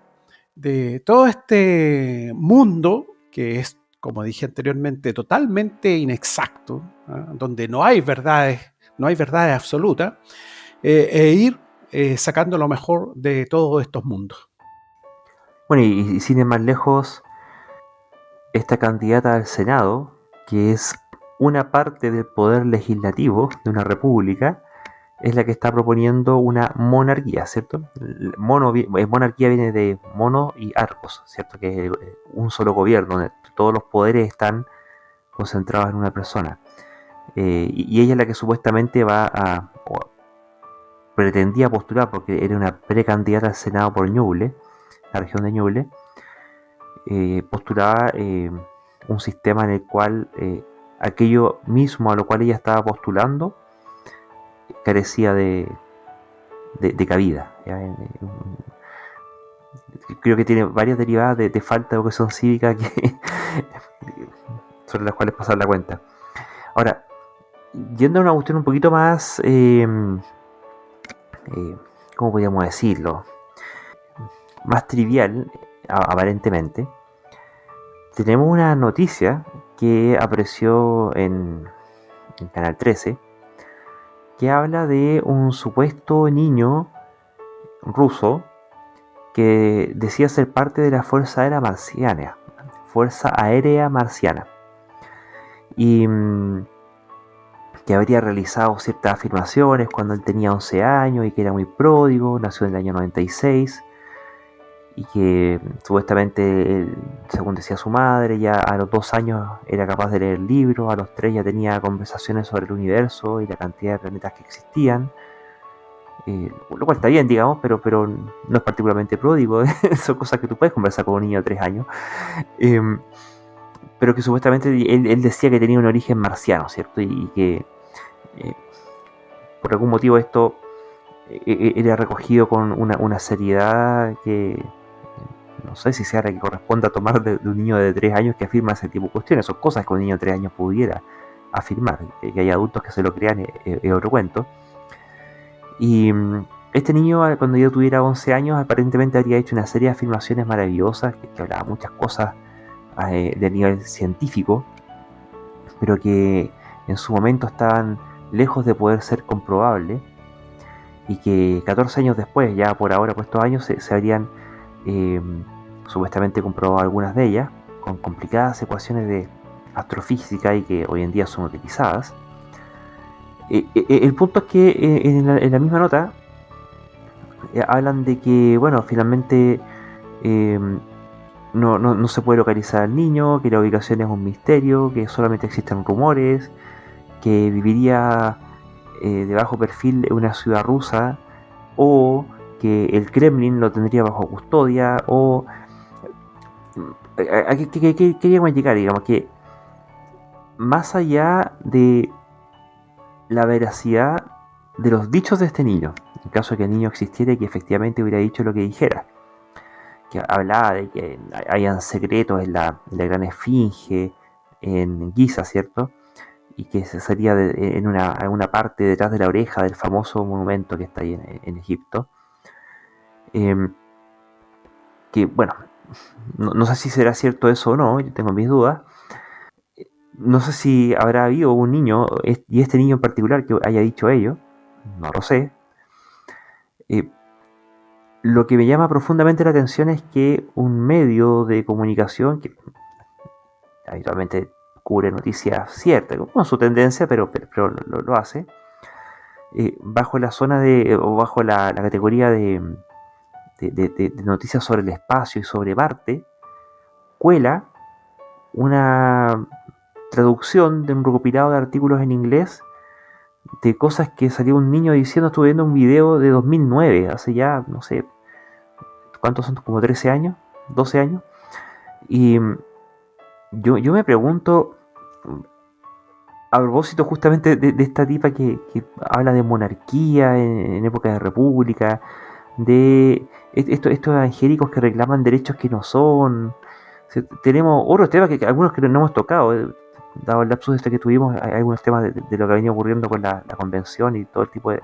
de todo este mundo que es, como dije anteriormente, totalmente inexacto, ¿ah? Donde no hay verdades absolutas, e ir sacando lo mejor de todos estos mundos. Bueno, y sin ir más lejos, esta candidata al Senado, que es una parte del poder legislativo de una república, es la que está proponiendo una monarquía, ¿cierto? Monarquía viene de mono y arcos, ¿cierto? Que es un solo gobierno, donde todos los poderes están concentrados en una persona. Y ella es la que supuestamente pretendía postular, porque era una precandidata al Senado por Ñuble, la región de Ñuble, postulaba un sistema en el cual aquello mismo a lo cual ella estaba postulando carecía de cabida. Creo que tiene varias derivadas de falta de educación cívica sobre las cuales pasar la cuenta. Ahora, yendo a una cuestión un poquito más, ¿cómo podríamos decirlo? Más trivial, aparentemente. Tenemos una noticia que apareció en Canal 13, que habla de un supuesto niño ruso que decía ser parte de la Fuerza Aérea Marciana, y que habría realizado ciertas afirmaciones cuando él tenía 11 años y que era muy pródigo, nació en el año 96, y que supuestamente él, según decía su madre, ya a los 2 años era capaz de leer libros, a los 3 ya tenía conversaciones sobre el universo y la cantidad de planetas que existían, lo cual está bien, digamos, pero no es particularmente pródigo. Son cosas que tú puedes conversar con un niño de 3 años, pero que supuestamente él decía que tenía un origen marciano, ¿cierto? Y que por algún motivo esto era recogido con una seriedad que no sé si sea la que corresponda a tomar de un niño de 3 años que afirma ese tipo de cuestiones. Son cosas que un niño de 3 años pudiera afirmar. Que hay adultos que se lo crean es otro cuento. Y este niño, cuando yo tuviera 11 años, aparentemente habría hecho una serie de afirmaciones maravillosas que hablaba muchas cosas de nivel científico, pero que en su momento estaban lejos de poder ser comprobables, y que 14 años después, ya por ahora, por estos años, se habrían supuestamente comprobado algunas de ellas con complicadas ecuaciones de astrofísica y que hoy en día son utilizadas. El punto es que en la misma nota hablan de que, bueno, finalmente no se puede localizar al niño, que la ubicación es un misterio, que solamente existen rumores, que viviría de bajo perfil en una ciudad rusa, o que el Kremlin lo tendría bajo custodia, o ¿a qué queríamos llegar? Digamos que más allá de la veracidad de los dichos de este niño, en caso de que el niño existiera y que efectivamente hubiera dicho lo que dijera, que hablaba de que hayan secretos en la gran esfinge en Giza, ¿cierto? Y que se sería en una parte detrás de la oreja del famoso monumento que está ahí en Egipto. Que bueno, no sé si será cierto eso o no, yo tengo mis dudas. No sé si habrá habido un niño, y este niño en particular, que haya dicho ello, no lo sé. Lo que me llama profundamente la atención es que un medio de comunicación que habitualmente cubre noticias ciertas, con su tendencia, pero lo hace, bajo la zona o bajo la categoría de noticias sobre el espacio y sobre Marte, cuela una traducción de un recopilado de artículos en inglés de cosas que salió un niño diciendo. Estuve viendo un video de 2009, hace ya, no sé, ¿cuántos son? Como 13 años, 12 años. Y yo me pregunto, a propósito justamente de esta tipa que habla de monarquía en época de república, de estos evangélicos que reclaman derechos que no son. Tenemos otros temas que algunos que no hemos tocado, dado el lapsus que tuvimos. Hay algunos temas de lo que ha venido ocurriendo con la convención y todo el tipo de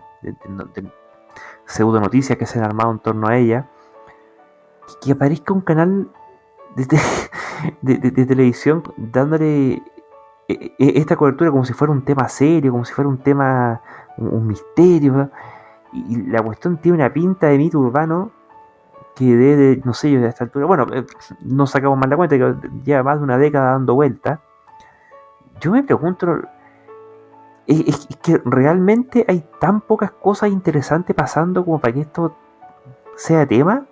pseudo noticias que se han armado en torno a ella. Que aparezca un canal de televisión dándole esta cobertura como si fuera un tema serio, como si fuera un tema, un misterio, ¿no? Y la cuestión tiene una pinta de mito urbano que desde, no sé yo, a esta altura, bueno, no sacamos más la cuenta, que lleva más de una década dando vuelta. Yo me pregunto, ¿es que realmente hay tan pocas cosas interesantes pasando como para que esto sea tema?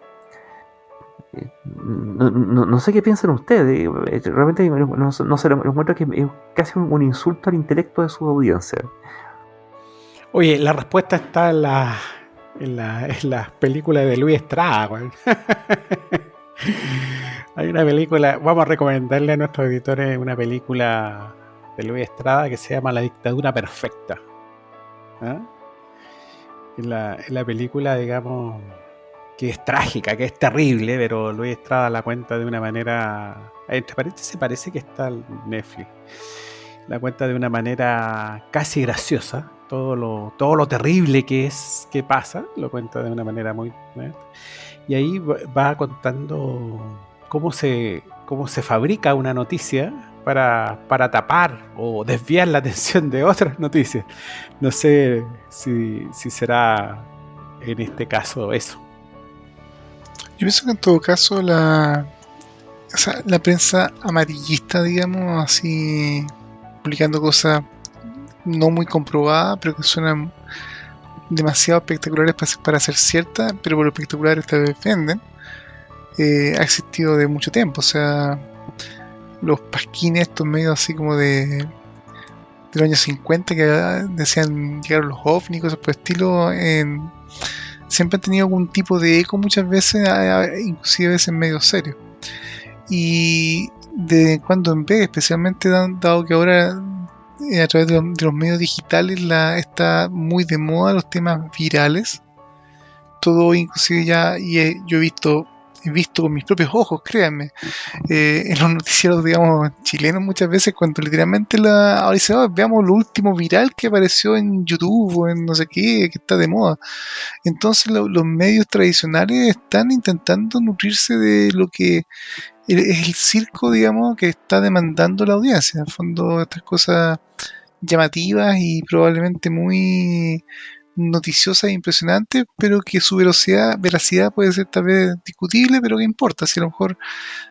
No sé qué piensan ustedes. Realmente no sé, lo encuentro que es casi un insulto al intelecto de su audiencia. Oye, la respuesta está en las películas de Luis Estrada, güey. Hay una película, vamos a recomendarle a nuestros editores una película de Luis Estrada que se llama La dictadura perfecta. ¿Ah? En la película, digamos, que es trágica, que es terrible, pero Luis Estrada la cuenta de una manera, entre paréntesis, parece que está en Netflix, la cuenta de una manera casi graciosa. Todo lo terrible que pasa, lo cuenta de una manera muy... Y ahí va contando cómo se fabrica una noticia para tapar o desviar la atención de otras noticias. No sé si será en este caso eso. Yo pienso que en todo caso la prensa amarillista, digamos, así publicando cosas no muy comprobadas, pero que suenan demasiado espectaculares para ser ciertas, pero por lo espectaculares te defienden, ha existido de mucho tiempo. O sea, los pasquines estos medios así como de los años 50 que decían llegaron los ovnis, cosas por el estilo, siempre han tenido algún tipo de eco muchas veces, inclusive a veces medio serio. Y de cuando en vez, especialmente dado que ahora a través de los medios digitales está muy de moda los temas virales, todo inclusive ya, yo he visto con mis propios ojos, créanme, en los noticieros, digamos, chilenos muchas veces, cuando literalmente ahora dice, veamos lo último viral que apareció en YouTube o en no sé qué, que está de moda. Entonces los medios tradicionales están intentando nutrirse de lo que es el circo, digamos, que está demandando la audiencia. En el fondo, estas cosas llamativas y probablemente muy noticiosas e impresionantes, pero que su veracidad puede ser tal vez discutible, pero que importa. Si a lo mejor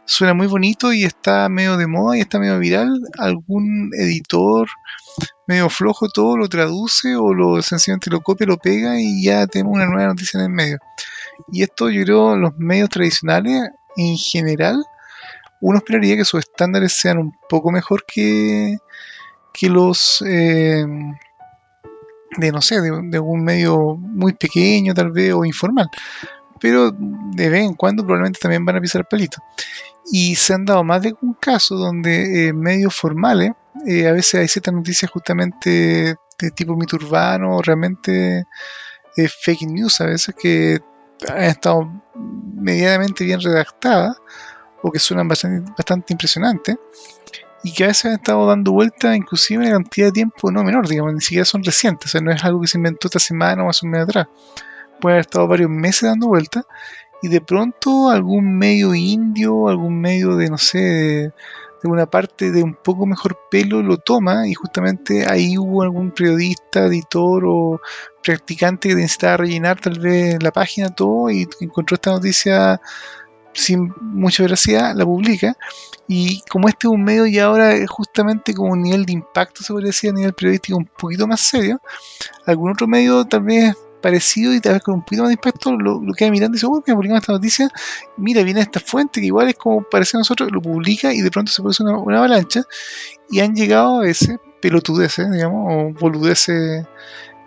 suena muy bonito y está medio de moda y está medio viral, algún editor medio flojo todo lo traduce o sencillamente lo copia, lo pega y ya tenemos una nueva noticia en el medio. Y esto, yo creo, los medios tradicionales en general, uno esperaría que sus estándares sean un poco mejor que los de, no sé, de algún medio muy pequeño tal vez o informal, pero de vez en cuando probablemente también van a pisar palito. Y se han dado más de un caso donde medios formales, a veces hay ciertas noticias justamente de tipo mito urbano, realmente fake news a veces, que han estado medianamente bien redactadas o que suenan bastante impresionantes y que a veces han estado dando vuelta inclusive una cantidad de tiempo no menor, digamos, ni siquiera son recientes, o sea, no es algo que se inventó esta semana o hace un mes atrás, pueden haber estado varios meses dando vuelta y de pronto algún medio indio, algún medio de, no sé, de una parte de un poco mejor pelo lo toma y justamente ahí hubo algún periodista, editor o practicante que necesitaba rellenar tal vez la página todo y encontró esta noticia sin mucha veracidad, la publica. Y como este es un medio y ahora es justamente como un nivel de impacto, se podría decir, a nivel periodístico un poquito más serio, algún otro medio tal vez parecido y tal vez con un poquito más de impacto lo queda mirando y dice, oh, que publicamos esta noticia, mira, viene esta fuente que igual es como parece a nosotros, lo publica y de pronto se produce una avalancha y han llegado a veces pelotudeces, digamos, o boludeces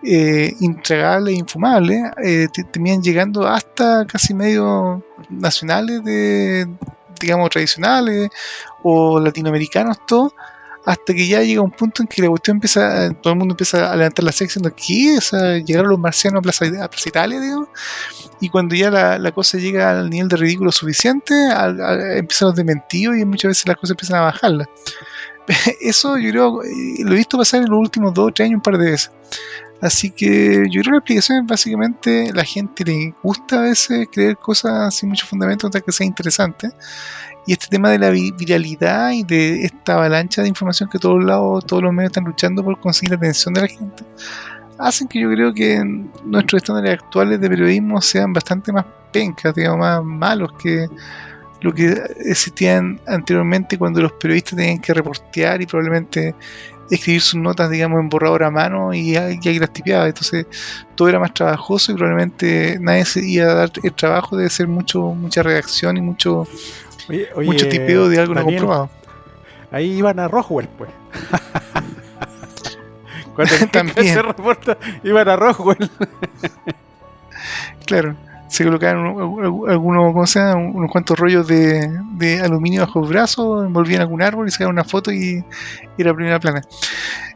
intragables e infumables, terminan llegando hasta casi medios nacionales de, digamos, tradicionales o latinoamericanos, todo, hasta que ya llega un punto en que la cuestión empieza, todo el mundo empieza a levantar la ceja diciendo, ¿qué? O sea, llegaron los marcianos a Plaza Italia, digamos, y cuando ya la cosa llega al nivel de ridículo suficiente, empiezan los desmentidos y muchas veces las cosas empiezan a bajarla. Eso yo creo, lo he visto pasar en los últimos 2 o 3 años un par de veces. Así que yo creo que la explicación es básicamente la gente le gusta a veces creer cosas sin mucho fundamento hasta que sea interesante. Y este tema de la viralidad y de esta avalancha de información que todos lados, todos los medios están luchando por conseguir la atención de la gente, hacen que yo creo que nuestros estándares actuales de periodismo sean bastante más pencas, digamos, más malos que lo que existían anteriormente cuando los periodistas tenían que reportear y probablemente escribir sus notas, digamos, en borrador a mano y ahí las tipeaba. Entonces todo era más trabajoso y probablemente nadie se iba a dar el trabajo de hacer mucha redacción y mucho tipeo de algo no Daniel, comprobado. ahí iban a Roswell, pues. Cuando También, se reporta, iban a Roswell. claro. Se colocaban algunos, ¿cómo se llama? Unos cuantos rollos de aluminio bajo el brazo, envolvían algún árbol y sacaban una foto y era primera plana.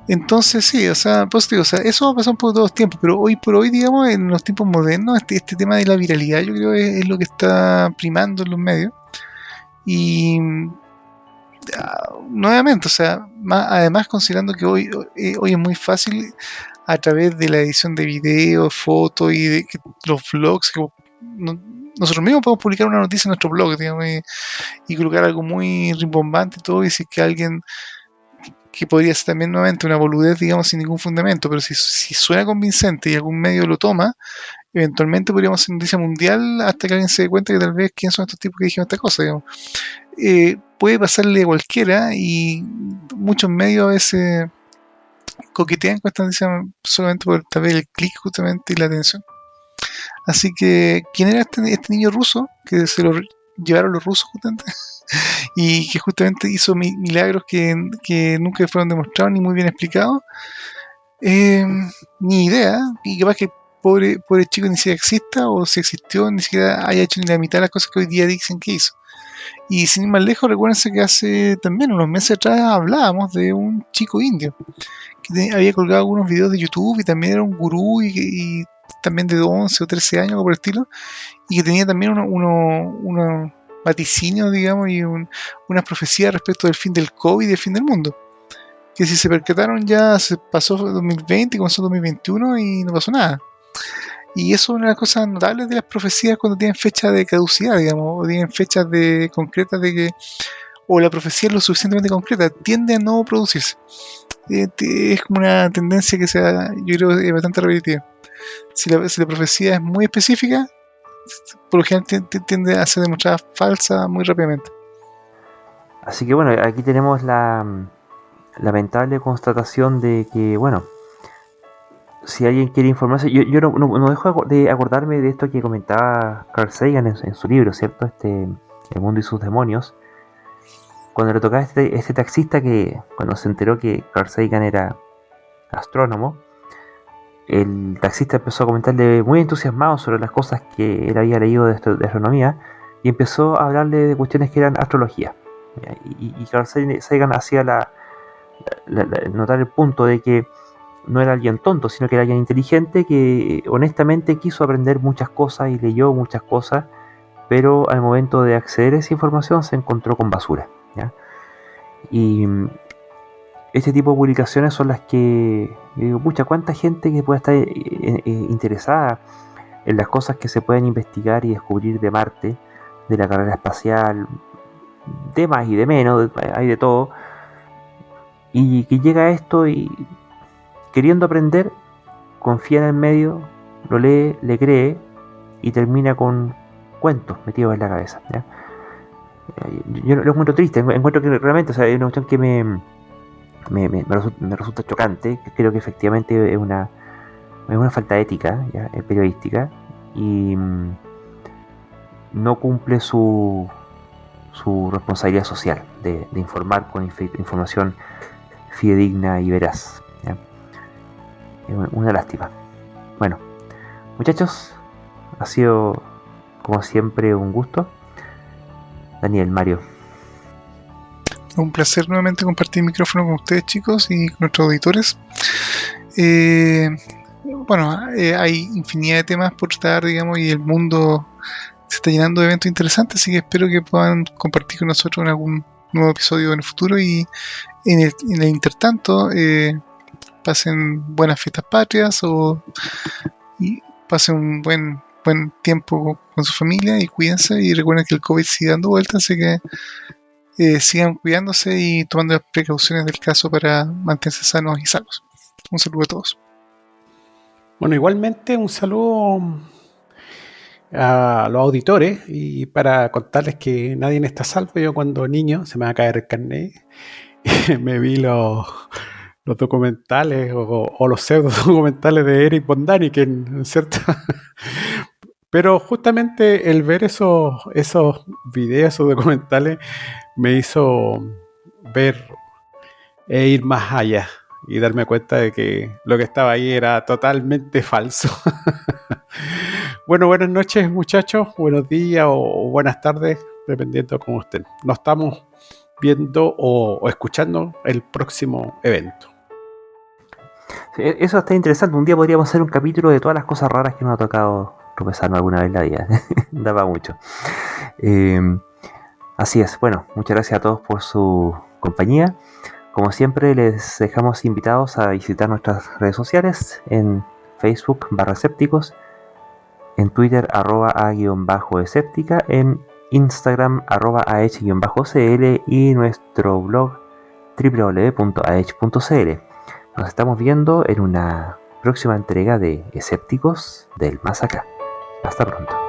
Entonces sí, o sea, pues digo, o sea, eso ha pasado por todos los tiempos, pero hoy por hoy, digamos, en los tiempos modernos, este tema de la viralidad yo creo es lo que está primando en los medios. Y nuevamente, o sea, además considerando que hoy es muy fácil a través de la edición de videos, fotos y de los blogs, que nosotros mismos podemos publicar una noticia en nuestro blog, digamos, y colocar algo muy rimbombante y todo, y decir que alguien que podría ser también nuevamente una boludez, digamos, sin ningún fundamento, pero si suena convincente y algún medio lo toma, eventualmente podríamos hacer noticia mundial hasta que alguien se dé cuenta que tal vez quién son estos tipos que dijeron esta cosa, digamos. Puede pasarle a cualquiera y muchos medios a veces coquetean con esta noticia solamente por tal vez el clic justamente y la atención. Así que, ¿quién era este niño ruso que se lo llevaron los rusos justamente? Y que justamente hizo milagros que nunca fueron demostrados ni muy bien explicados. Ni idea, y capaz que pobre chico ni siquiera exista, o si existió ni siquiera haya hecho ni la mitad de las cosas que hoy día dicen que hizo. Y sin ir más lejos, recuérdense que hace también unos meses atrás hablábamos de un chico indio que había colgado algunos videos de YouTube y también era un gurú y también de 11 o 13 años, algo por el estilo, y que tenía también unos vaticinios, digamos, y unas profecías respecto del fin del COVID y del fin del mundo. Que si se percataron ya se pasó 2020 y comenzó 2021 y no pasó nada. Y eso es una de las cosas notables de las profecías cuando tienen fecha de caducidad, digamos, o tienen fechas concretas de que, o la profecía es lo suficientemente concreta, tiende a no producirse. Es como una tendencia que yo creo es bastante repetitiva. Si la profecía es muy específica, por lo general tiende a ser demostrada falsa muy rápidamente. Así que bueno, aquí tenemos la lamentable constatación de que, bueno, si alguien quiere informarse, yo no dejo de acordarme de esto que comentaba Carl Sagan en su libro, ¿cierto? El mundo y sus demonios. Cuando le tocaba este taxista que, cuando se enteró que Carl Sagan era astrónomo, el taxista empezó a comentarle muy entusiasmado sobre las cosas que él había leído de astronomía y empezó a hablarle de cuestiones que eran astrología. Y Carl Sagan hacía notar el punto de que no era alguien tonto, sino que era alguien inteligente que honestamente quiso aprender muchas cosas y leyó muchas cosas, pero al momento de acceder a esa información se encontró con basura, ¿ya? Y este tipo de publicaciones son las que yo digo, pucha, cuánta gente que puede estar interesada en las cosas que se pueden investigar y descubrir de Marte, de la carrera espacial, de más y de menos, hay de todo, y que llega a esto y queriendo aprender, confía en el medio, lo lee, le cree y termina con cuentos metidos en la cabeza, ¿ya? Yo lo encuentro triste, encuentro que realmente, o sea, es una cuestión que me resulta chocante, que creo que efectivamente es una falta de ética, ¿ya? Periodística, y no cumple su responsabilidad social de informar con información fidedigna y veraz, ¿ya? Es una lástima. Bueno, muchachos, ha sido como siempre un gusto. Daniel, Mario. Un placer nuevamente compartir micrófono con ustedes, chicos, y con nuestros auditores. Bueno, hay infinidad de temas por tratar, digamos, y el mundo se está llenando de eventos interesantes, así que espero que puedan compartir con nosotros en algún nuevo episodio en el futuro. Y en el intertanto, pasen buenas fiestas patrias y pasen un buen tiempo con su familia y cuídense. Y recuerden que el COVID sigue dando vueltas, así que sigan cuidándose y tomando las precauciones del caso para mantenerse sanos y salvos. Un saludo a todos. Bueno, igualmente un saludo a los auditores y para contarles que nadie está salvo. Yo cuando niño, se me va a caer el carnet, me vi los documentales o los pseudo documentales de Eric von Däniken, ¿cierto? Pero justamente el ver esos videos, esos documentales, me hizo ver e ir más allá y darme cuenta de que lo que estaba ahí era totalmente falso. Bueno, buenas noches, muchachos, buenos días o buenas tardes, dependiendo de cómo estén. Nos estamos viendo o escuchando el próximo evento. Sí, eso está interesante. Un día podríamos hacer un capítulo de todas las cosas raras que nos ha tocado tropezarnos alguna vez en la vida. Daba mucho. Así es. Bueno, muchas gracias a todos por su compañía. Como siempre, les dejamos invitados a visitar nuestras redes sociales en Facebook /escépticos, en Twitter @a_escéptica, en Instagram @ah_cl y nuestro blog www.ah.cl. Nos estamos viendo en una próxima entrega de Escépticos del Más Acá. Hasta pronto.